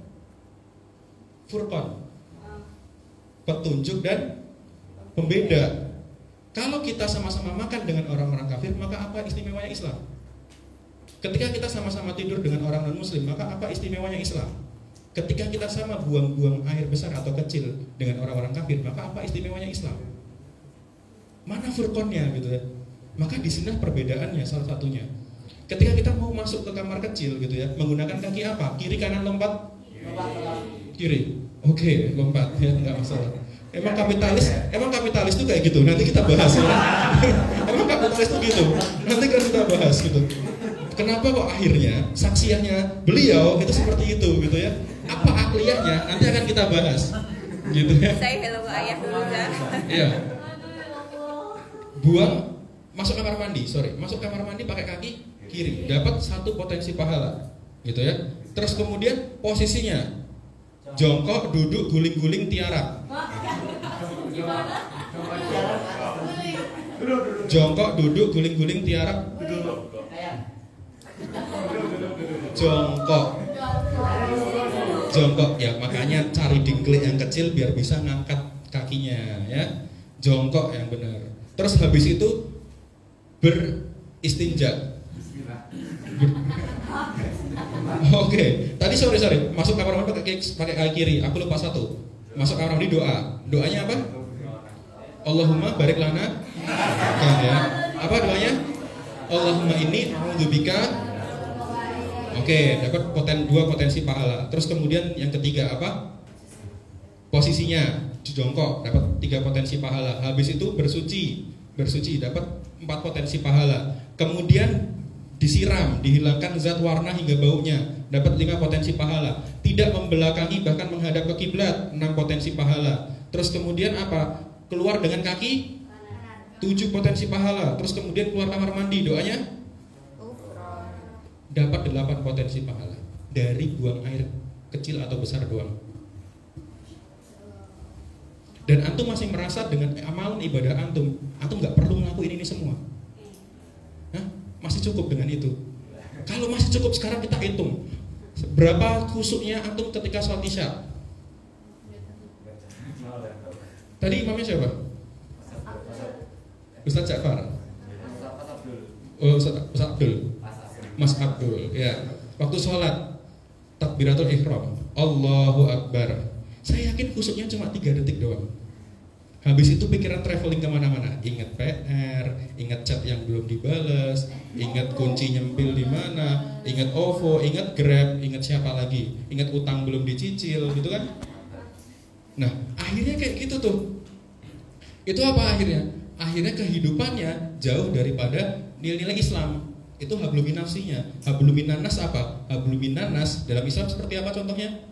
furqan, petunjuk dan pembeda. Kalau kita sama-sama makan dengan orang-orang kafir, maka apa istimewanya Islam? Ketika kita sama-sama tidur dengan orang non-muslim, maka apa istimewanya Islam? Ketika kita sama buang-buang air besar atau kecil dengan orang-orang kafir, maka apa istimewanya Islam? Mana furqannya gitu ya? Maka di sini perbedaannya salah satunya. Ketika kita mau masuk ke kamar kecil gitu ya, menggunakan kaki apa? Kiri kanan lompat? Kiri. Oke, lompat ya, enggak masalah. Emang kapitalis tuh kayak gitu. Nanti kita bahas ya. Emang kapitalis tuh gitu. Nanti kan kita bahas gitu. Kenapa kok akhirnya saksiahnya beliau itu seperti itu gitu ya? Apa akliyahnya? Nanti akan kita bahas. Gitu ya. Saya hello ayah dulu kan. Iya. Buang masuk kamar mandi pakai kaki kiri, dapat 1 potensi pahala. Gitu ya. Terus kemudian posisinya jongkok, duduk, guling-guling, tiarap. Jongkok, duduk, guling-guling, tiarap. Jongkok ya, makanya cari dingklik yang kecil biar bisa ngangkat kakinya ya. Jongkok yang benar. Terus habis itu beristinja. Oke, tadi sorry masuk kamar mandi pakai kaki kiri. Aku lupa 1. Masuk kamar mandi doa. Doanya apa? Allahumma barik lana. Ya. Apa doanya? Allahumma inni a'udzubika Oke, dapat dua potensi pahala. Terus kemudian yang ketiga apa? Posisinya jongkok, dapat 3 potensi pahala. Habis itu bersuci dapat 4 potensi pahala. Kemudian disiram, dihilangkan zat warna hingga baunya, dapat 5 potensi pahala. Tidak membelakangi bahkan menghadap ke kiblat, 6 potensi pahala. Terus kemudian apa? Keluar dengan kaki, 7 potensi pahala. Terus kemudian keluar kamar mandi, doanya dapat 8 potensi pahala dari buang air kecil atau besar doang. Dan antum masih merasa dengan amalan ibadah antum nggak perlu ngelakuin ini semua. Hah? Masih cukup dengan itu. Kalau masih cukup, sekarang kita hitung berapa khusyuknya antum ketika sholat isya. Tadi imamnya siapa? Ustaz Ja'far. Oh, Ustaz Abdul. Mas Abdul. Ya. Waktu sholat takbiratul ihram, Allahu Akbar. Saya yakin khusyuknya cuma 3 detik doang. Habis itu pikiran traveling kemana-mana. Ingat PR, ingat chat yang belum dibales, ingat kunci nyempil di mana, ingat OVO, ingat Grab, ingat siapa lagi, ingat utang belum dicicil, gitu kan? Nah, akhirnya kayak gitu tuh. Itu apa akhirnya? Akhirnya kehidupannya jauh daripada nilai-nilai Islam. Itu hablumin nafsinya. Hablumin nanas apa? Hablumin nanas dalam Islam seperti apa contohnya?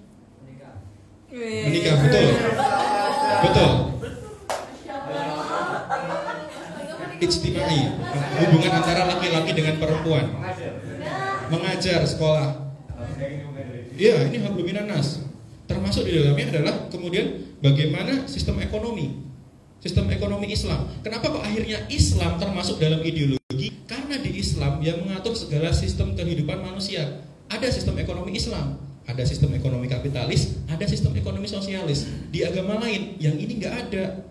Menikah, betul. Betul. Ijtimai, hubungan antara laki-laki dengan perempuan. Mengajar, sekolah. Iya, ini hablumin nanas. Termasuk di dalamnya adalah kemudian bagaimana sistem ekonomi Islam. Kenapa kok akhirnya Islam termasuk dalam ideologi? Karena di Islam yang mengatur segala sistem kehidupan manusia. Ada sistem ekonomi Islam, ada sistem ekonomi kapitalis, ada sistem ekonomi sosialis. Di agama lain yang ini nggak ada.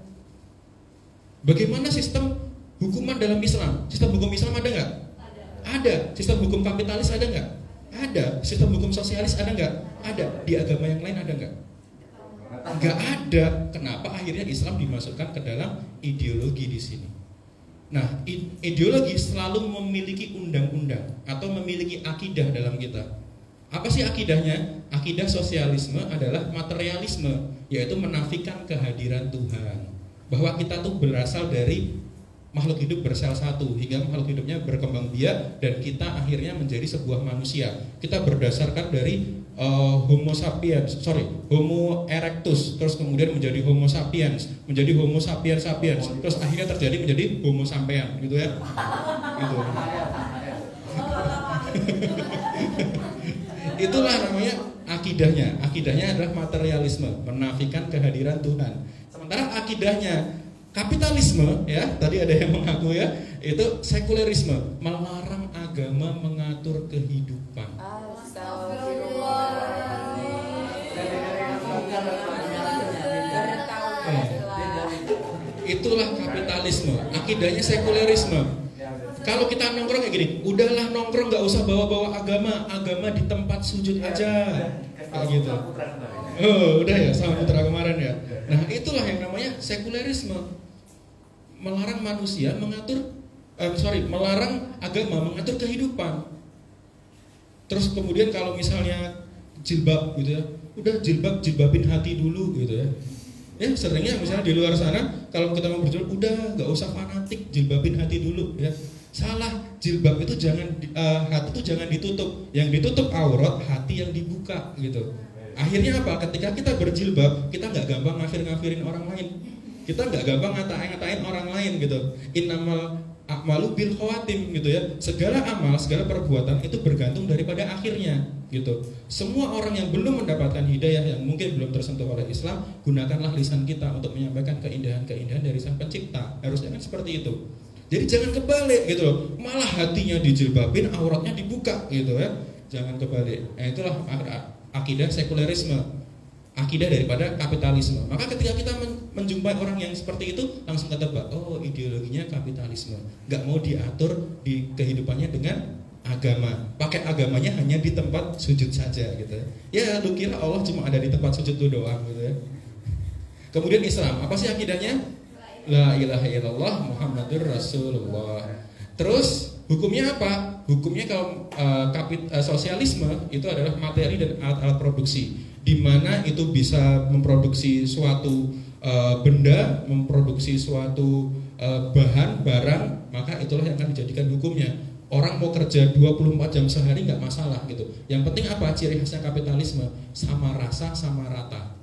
Bagaimana sistem hukuman dalam Islam? Sistem hukum Islam ada nggak? Ada. Sistem hukum kapitalis ada nggak? Ada. Sistem hukum sosialis ada nggak? Ada. Di agama yang lain ada nggak? Nggak ada. Kenapa akhirnya Islam dimasukkan ke dalam ideologi di sini? Nah, ideologi selalu memiliki undang-undang atau memiliki akidah dalam kita. Apa sih akidahnya? Akidah sosialisme adalah materialisme, yaitu menafikan kehadiran Tuhan. Bahwa kita tuh berasal dari makhluk hidup bersel satu, hingga makhluk hidupnya berkembang biak dan kita akhirnya menjadi sebuah manusia. Kita berdasarkan dari Homo erectus, terus kemudian menjadi Homo sapiens, menjadi Homo sapiens, terus akhirnya terjadi menjadi Homo sampean, gitu ya. Gitu. Itulah namanya akidahnya. Akidahnya adalah materialisme, menafikan kehadiran Tuhan. Sementara akidahnya kapitalisme, ya tadi ada yang mengaku ya, itu sekulerisme, melarang agama mengatur kehidupan. Itulah kapitalisme, akidahnya sekulerisme. Kalau kita nongkrong kayak gini, udahlah nongkrong, nggak usah bawa-bawa agama di tempat sujud aja, kayak gitu. Oh, udah ya, sama putra kemarin ya. Nah, itulah yang namanya sekulerisme, melarang manusia melarang agama mengatur kehidupan. Terus kemudian kalau misalnya jilbab gitu ya, udah jilbabin hati dulu gitu ya. Ya seringnya misalnya di luar sana kalau kita mau berjilbab, udah nggak usah fanatik, jilbabin hati dulu ya. Salah, jilbab itu hati itu jangan ditutup, yang ditutup aurat, hati yang dibuka gitu. Akhirnya apa? Ketika kita berjilbab, kita nggak gampang ngafirin orang lain, kita nggak gampang ngatain orang lain gitu. Innamal a'malu bil khawatim gitu ya. Segala amal, segala perbuatan itu bergantung daripada akhirnya gitu. Semua orang yang belum mendapatkan hidayah, yang mungkin belum tersentuh oleh Islam, gunakanlah lisan kita untuk menyampaikan keindahan-keindahan dari Sang Pencipta. Harusnya kan seperti itu. Jadi jangan kebalik gitu loh. Malah hatinya dijilbabin, auratnya dibuka gitu ya. Jangan kebalik. Nah, itulah akidah sekulerisme, akidah daripada kapitalisme. Maka ketika kita menjumpai orang yang seperti itu, langsung ketebak, oh ideologinya kapitalisme, nggak mau diatur di kehidupannya dengan agama. Pakai agamanya hanya di tempat sujud saja gitu. Ya lu kira Allah cuma ada di tempat sujud lu doang gitu ya. Kemudian Islam, apa sih akidahnya? La ilaha illallah Muhammadur Rasulullah. Terus hukumnya apa? hukumnya kalau sosialisme itu adalah materi dan alat-alat produksi, di mana itu bisa memproduksi suatu benda, memproduksi suatu bahan, barang, maka itulah yang akan dijadikan hukumnya. Orang mau kerja 24 jam sehari nggak masalah gitu. Yang penting apa? Ciri khasnya kapitalisme, sama rasa, sama rata.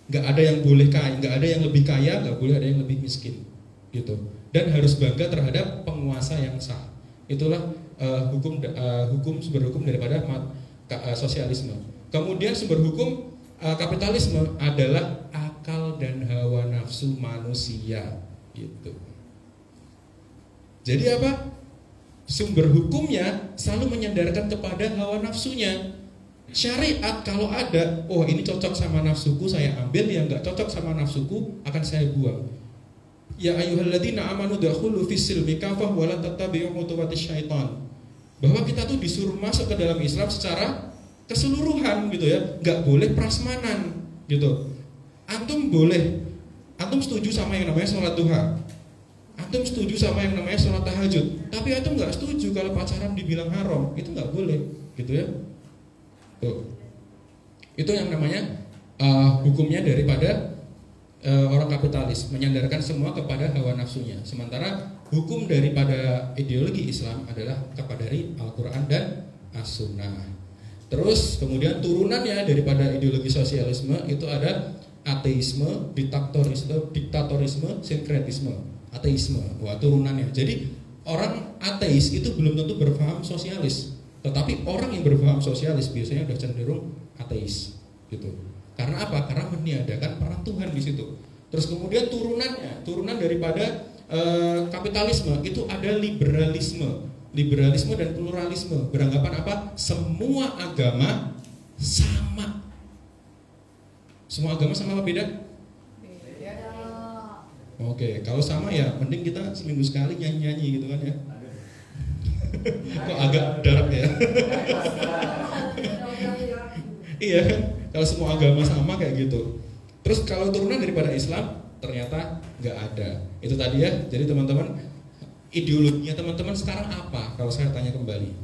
Nggak ada yang boleh kaya, nggak ada yang lebih kaya, nggak boleh ada yang lebih miskin gitu. Dan harus bangga terhadap penguasa yang sah. Itulah sumber hukum daripada sosialisme. Kemudian sumber hukum kapitalisme adalah akal dan hawa nafsu manusia gitu. Jadi apa? Sumber hukumnya selalu menyandarkan kepada hawa nafsunya. Syariat kalau ada, oh ini cocok sama nafsuku saya ambil, yang nggak cocok sama nafsuku akan saya buang. Ya ayyuhalladzina amanu dakhulu fis-silmi kafah wa la tattabi'u khutuwatis syaitan. Bahwa kita tuh disuruh masuk ke dalam Islam secara keseluruhan gitu ya, nggak boleh prasmanan gitu. Antum setuju sama yang namanya sholat duha, antum setuju sama yang namanya sholat tahajud, tapi antum nggak setuju kalau pacaran dibilang haram, itu nggak boleh gitu ya. Tuh. Itu yang namanya hukumnya daripada orang kapitalis, menyandarkan semua kepada hawa nafsunya. Sementara hukum daripada ideologi Islam adalah kepada Al-Quran dan As-Sunnah. Terus kemudian turunannya daripada ideologi sosialisme itu ada ateisme, diktatorisme, sinkretisme. Ateisme, wah turunannya. Jadi orang ateis itu belum tentu berpaham sosialis, tetapi orang yang berpaham sosialis biasanya udah cenderung ateis, gitu. Karena apa? Karena meniadakan peran Tuhan di situ. Terus kemudian turunan daripada kapitalisme itu ada liberalisme dan pluralisme. Beranggapan apa? Semua agama sama. Semua agama sama apa beda? Oke, kalau sama ya mending kita seminggu sekali nyanyi-nyanyi gitu kan ya. Kok agak dark ya? Iya kan? Kalau semua agama sama kayak gitu. Terus kalau turunan daripada Islam ternyata nggak ada. Itu tadi ya. Jadi teman-teman, ideologinya teman-teman sekarang apa? Kalau saya tanya kembali.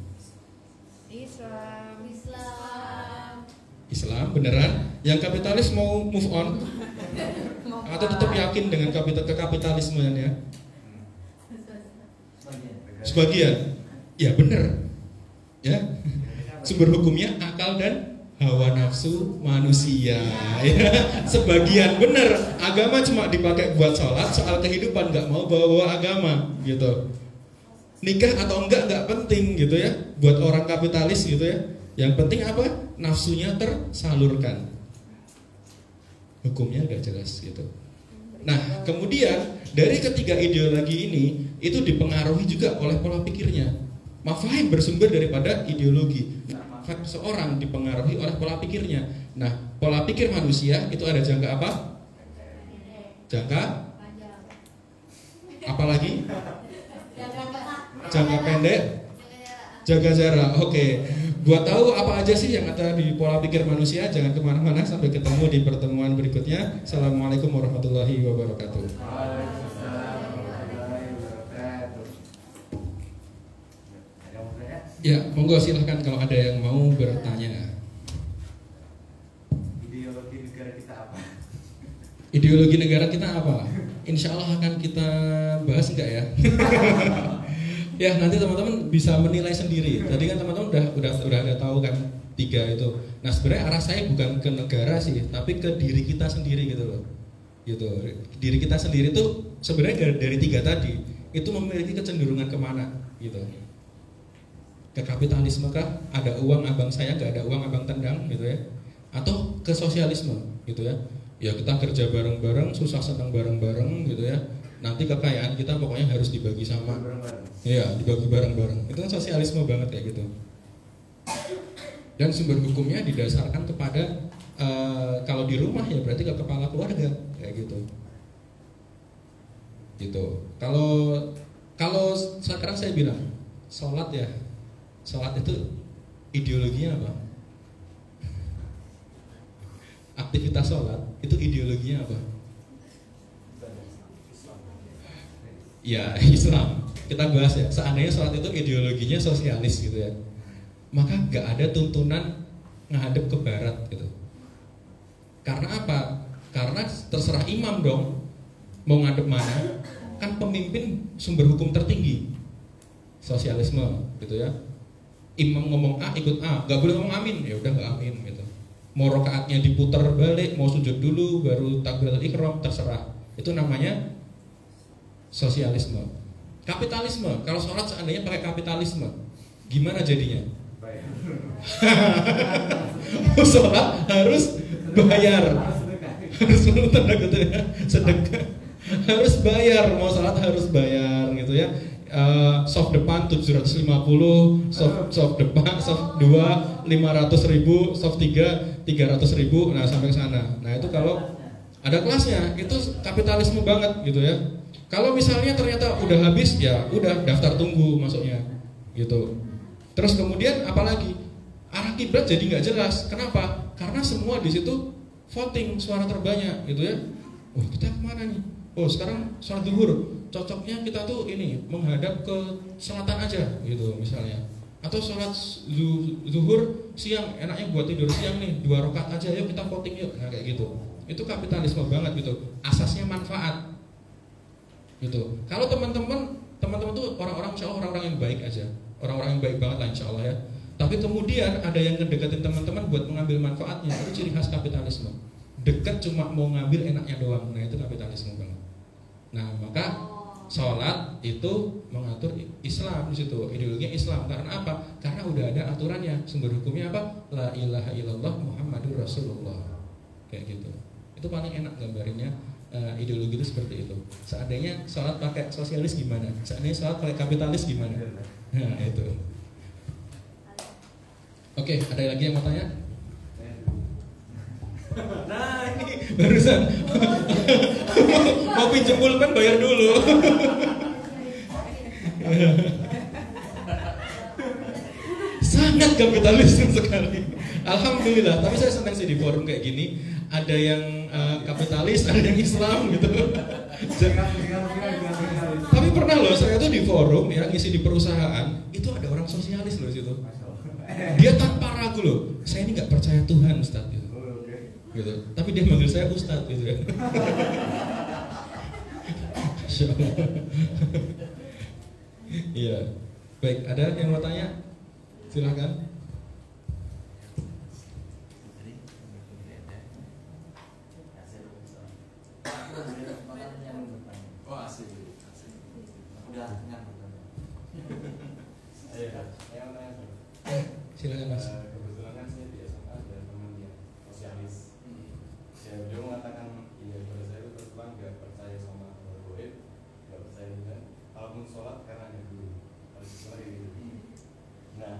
Islam beneran? Yang kapitalis mau move on? Atau tetap yakin dengan kekapitalismenya? Sebagian. Ya bener. Ya. Sumber hukumnya akal dan hawa nafsu manusia. Ya. Sebagian bener. Agama cuma dipakai buat sholat, soal kehidupan nggak mau bawa agama gitu. Nikah atau enggak penting gitu ya. Buat orang kapitalis gitu ya. Yang penting apa? Nafsunya tersalurkan. Hukumnya udah jelas gitu. Nah, kemudian dari ketiga ideologi ini itu dipengaruhi juga oleh pola pikirnya. Mafahim bersumber daripada ideologi. Seorang dipengaruhi oleh pola pikirnya. Nah, pola pikir manusia itu ada jangka apa? Jangka? Apalagi? Jangka pendek? Jaga jarak. Oke. Buat tahu apa aja sih yang ada di pola pikir manusia, jangan kemana-mana, sampai ketemu di pertemuan berikutnya. Assalamualaikum warahmatullahi wabarakatuh. Ya, monggo silahkan kalau ada yang mau bertanya. Ideologi negara kita apa? Ideologi negara kita apa? Insya Allah akan kita bahas enggak ya? Ya nanti teman-teman bisa menilai sendiri. Tadi kan teman-teman udah ada tahu kan 3 itu. Nah sebenarnya arah saya bukan ke negara sih, tapi ke diri kita sendiri gitu loh. Gitu. Diri kita sendiri tuh sebenarnya dari 3 tadi itu memiliki kecenderungan kemana gitu. Ke kapitalisme kah? Ada uang abang saya, nggak ada uang abang tendang gitu ya. Atau ke sosialisme gitu ya. Ya kita kerja bareng-bareng, susah senang bareng-bareng gitu ya. Nanti kekayaan kita pokoknya harus dibagi sama. Iya, dibagi bareng-bareng. Itu kan sosialisme banget kayak gitu. Dan sumber hukumnya didasarkan kepada kalau di rumah ya berarti ke kepala keluarga kayak gitu. Gitu. Kalau sekarang saya bilang sholat ya, sholat itu ideologinya apa? Aktivitas sholat itu ideologinya apa? Ya Islam. kita bahas ya. Seandainya sholat itu ideologinya sosialis gitu ya, maka nggak ada tuntunan ngadep ke barat gitu. Karena apa? Karena terserah imam dong mau ngadep mana. Kan pemimpin sumber hukum tertinggi sosialisme gitu ya. Imam ngomong A ikut A, nggak boleh ngomong amin, ya udah nggak amin gitu. Mau rokaatnya diputar balik, mau sujud dulu baru takbiratul ihram, terserah. Itu namanya sosialisme. Kapitalisme, kalau sholat seandainya pakai kapitalisme, gimana jadinya? Sholat harus bayar, harus tanda kutip sedekah, harus bayar. Mau sholat harus bayar gitu ya. Soft depan 750, soft depan, soft 2 500.000, soft 3 300.000. Nah sampai ke sana. Nah itu kalau ada kelasnya, itu kapitalisme banget gitu ya. Kalau misalnya ternyata udah habis, ya udah daftar tunggu masuknya gitu. Terus kemudian apalagi arah kiblat jadi nggak jelas. Kenapa? Karena semua di situ voting suara terbanyak gitu ya. Wah kita kemana nih? Oh sekarang sholat zuhur, cocoknya kita tuh ini menghadap ke selatan aja gitu misalnya. Atau sholat zuhur siang, enaknya buat tidur siang nih 2 rakaat aja, yuk kita voting yuk. Nah kayak gitu. Itu kapitalisme banget gitu. Asasnya manfaat gitu. Kalau teman-teman tuh orang-orang insya Allah orang-orang yang baik aja, orang-orang yang baik banget lah insya Allah ya. Tapi kemudian ada yang ngedekatin teman-teman buat mengambil manfaatnya, itu ciri khas kapitalisme. Dekat cuma mau ngambil enaknya doang. Nah itu kapitalisme banget. Nah maka sholat itu mengatur Islam di situ, ideologinya Islam. Karena apa? Karena udah ada aturannya. Sumber hukumnya apa? La ilaha illallah Muhammadur Rasulullah. Kayak gitu. Itu paling enak gambarinnya. Ideologi itu seperti itu. Seandainya sholat pakai sosialis gimana? Seandainya sholat pakai kapitalis gimana? Nah itu. Oke, ada lagi yang mau tanya? Nah ini barusan mau pinjem pulpen bayar dulu. Sangat kapitalisme sekali. Alhamdulillah. Tapi saya senang sih di forum kayak gini. Ada yang kapitalis, ada yang Islam gitu. Tapi pernah loh saya tuh di forum ya ngisi di perusahaan itu ada orang sosialis loh situ. Dia tanpa ragu loh. Saya ini nggak percaya Tuhan Ustadz gitu. Gitu. Tapi dia manggil saya Ustadz gitu ya. Iya. Baik, ada yang mau tanya? Silakan. Oh asli. Udah nyambung. Silakan Mas. Kebetulan kan saya di SMA ada teman yang sosialis. Ya beliau mengatakan ya pada saya itu terus terang nggak percaya sama goib, nggak percaya juga. Kalaupun sholat karena hanya dulu harus seperti itu. Nah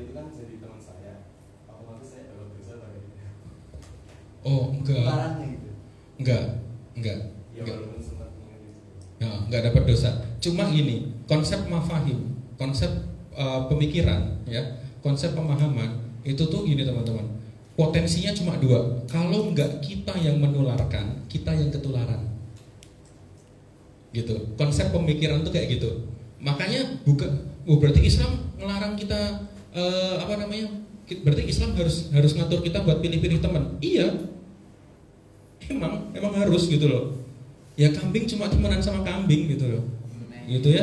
itu kan jadi teman saya. Otomatis saya dapat dosa bagi dia. Oh enggak. Enggak. Ya walaupun sempat mengingat itu. Ya, enggak dapat dosa. Cuma gini, konsep mafahim, konsep pemikiran, ya, konsep pemahaman itu tuh gini teman-teman. Potensinya cuma 2. Kalau enggak kita yang menularkan, kita yang ketularan. Gitu. Konsep pemikiran tuh kayak gitu. Makanya berarti Islam ngelarang kita berarti Islam harus ngatur kita buat pilih-pilih teman. Iya. Emang harus gitu loh. Ya kambing cuma temenan sama kambing gitu loh. Gitu ya.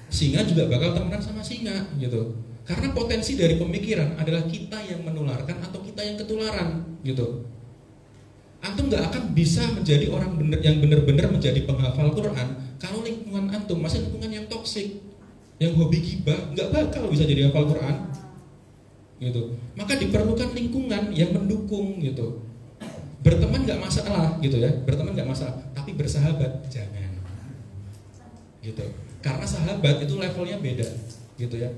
Singa juga bakal temenan sama singa gitu. Karena potensi dari pemikiran adalah kita yang menularkan atau kita yang ketularan gitu. Antum nggak akan bisa menjadi orang yang benar-benar menjadi penghafal Quran kalau lingkungan antum masih lingkungan yang toksik, yang hobi gibah, nggak bakal bisa jadi hafal Quran gitu. Maka diperlukan lingkungan yang mendukung gitu. Berteman nggak masalah gitu ya, berteman nggak masalah, tapi bersahabat jangan gitu. Karena sahabat itu levelnya beda gitu ya.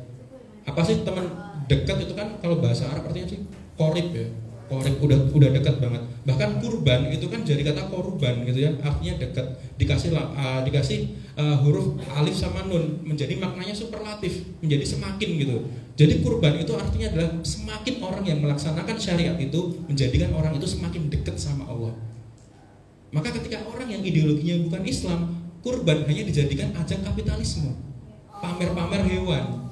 Apa sih teman dekat itu kan kalau bahasa Arab artinya sih korib ya. Korib udah dekat banget. Bahkan kurban itu kan jadi kata korban gitu ya, artinya dekat. Dikasih huruf alif sama nun menjadi maknanya superlatif, menjadi semakin gitu. Jadi kurban itu artinya adalah semakin orang yang melaksanakan syariat itu menjadikan orang itu semakin dekat sama Allah. Maka ketika orang yang ideologinya bukan Islam, kurban hanya dijadikan ajang kapitalisme, pamer-pamer hewan.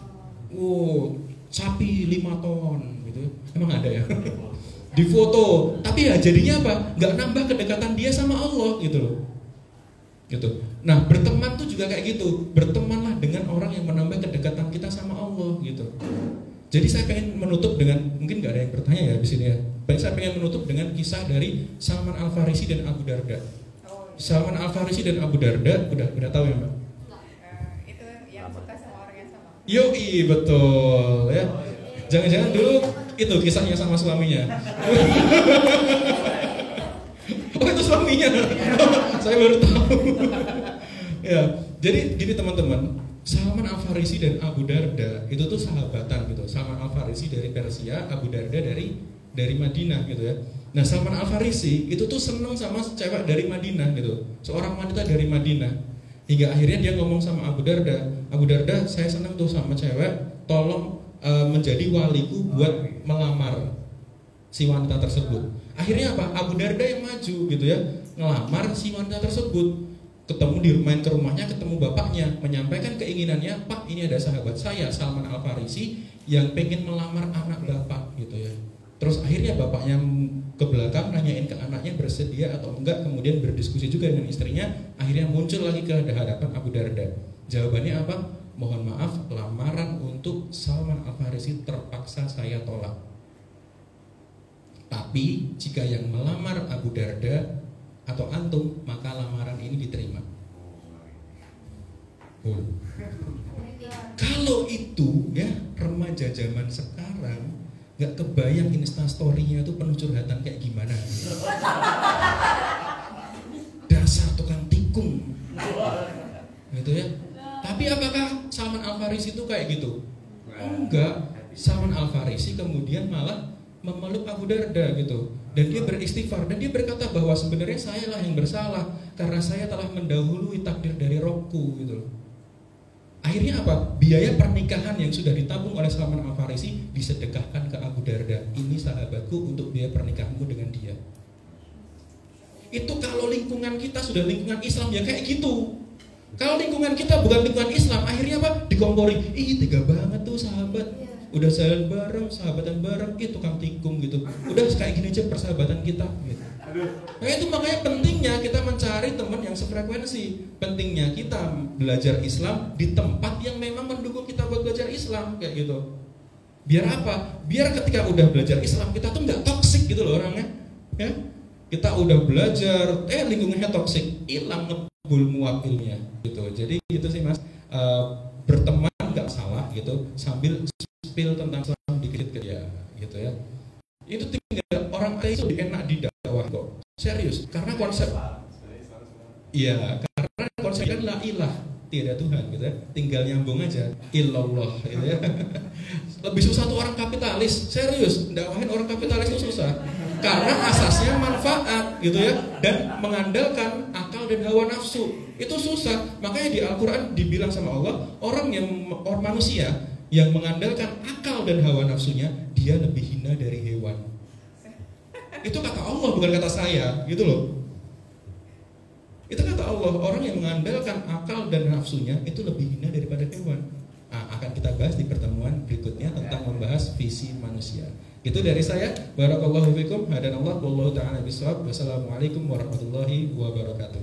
Sapi 5 ton gitu, emang ada ya? Difoto, tapi ya jadinya apa? Nggak nambah kedekatan dia sama Allah gitu loh. Gitu. Nah, berteman tuh juga kayak gitu. Bertemanlah dengan orang yang menambah kedekatan kita sama Allah gitu. Jadi saya pengen menutup dengan, mungkin nggak ada yang bertanya ya di sini ya. Saya pengen menutup dengan kisah dari Salman Al Farisi dan Abu Darda. Salman Al Farisi dan Abu Darda udah tahu ya Mbak? Itu yang suka sama orang yang sama. Yoi, betul ya. Jangan-jangan dulu itu kisahnya sama suaminya. Oh, itu suaminya. Saya baru tahu. Ya, jadi gini teman-teman, Salman Al Farisi dan Abu Darda itu tuh sahabatan gitu. Salman Al Farisi dari Persia, Abu Darda dari Madinah gitu ya. Nah, Salman Al Farisi itu tuh seneng sama cewek dari Madinah gitu. Seorang wanita dari Madinah. Hingga akhirnya dia ngomong sama Abu Darda, Abu Darda, saya seneng tuh sama cewek, tolong menjadi waliku buat melamar si wanita tersebut. Akhirnya apa? Abu Darda yang maju gitu ya, ngelamar si wanita tersebut. Ketemu main ke rumahnya, ketemu bapaknya, menyampaikan keinginannya, Pak, ini ada sahabat saya Salman Al Farisi yang pengen melamar anak bapak gitu ya. Terus akhirnya bapaknya ke belakang nanyain ke anaknya bersedia atau enggak, kemudian berdiskusi juga dengan istrinya, akhirnya muncul lagi ke hadapan Abu Darda. Jawabannya apa? Mohon maaf, lamaran untuk Salman Al Farisi terpaksa saya tolak. Tapi jika yang melamar Abu Darda atau antum, maka lamaran ini diterima. Kalau itu ya remaja zaman sekarang nggak kebayang instastory-nya itu penuh curhatan kayak gimana. Dasar tukang tikung, gitu ya. Tapi apakah Salman Al Farisi itu kayak gitu? Enggak. Salman Al Farisi kemudian malah memeluk Abu Darda gitu, dan dia beristighfar dan dia berkata bahwa sebenarnya saya lah yang bersalah karena saya telah mendahului takdir dari Robku gitu. Akhirnya apa? Biaya pernikahan yang sudah ditabung oleh Salman Al Farisi disedekahkan ke Abu Darda. Ini sahabatku untuk biaya pernikahanmu dengan dia. Itu kalau lingkungan kita sudah lingkungan Islam ya kayak gitu. Kalau lingkungan kita bukan lingkungan Islam, akhirnya apa? Dikompori. Ih, tega banget tuh sahabat. Udah jalan bareng, sahabatan bareng, tukang tikung gitu. Udah kayak gini aja persahabatan kita gitu. Nah itu makanya pentingnya kita mencari teman yang sefrekuensi. Pentingnya kita belajar Islam di tempat yang memang mendukung kita buat belajar Islam kayak gitu. Biar apa? Biar ketika udah belajar Islam kita tuh nggak toksik gitu loh orangnya. Ya? Kita udah belajar, lingkungannya toksik, hilang ngebul muap ilmiah gitu. Jadi gitu sih Mas. Berteman nggak salah gitu, sambil spill tentang Islam dikit-dikit ya gitu ya. Itu tinggal orang itu enak di dakwah kok. Serius, karena konsep karena konsep kan la ilah, tiada Tuhan gitu ya. Tinggal nyambung aja illallah gitu ya. Lebih susah tuh orang kapitalis. Serius, dakwahin orang kapitalis itu susah. Karena asasnya manfaat gitu ya, dan mengandalkan akal dan hawa nafsu. Itu susah. Makanya di Al-Qur'an dibilang sama Allah, orang manusia yang mengandalkan akal dan hawa nafsunya, dia lebih hina dari hewan. Itu kata Allah, bukan kata saya, gitu loh. Itu kata Allah, orang yang mengandalkan akal dan nafsunya itu lebih hina daripada hewan. Akan kita bahas di pertemuan berikutnya tentang membahas visi manusia. Itu dari saya. Barakallahu fikum. Hadanallah wallahu ta'ala bishawab. Wassalamualaikum warahmatullahi wabarakatuh.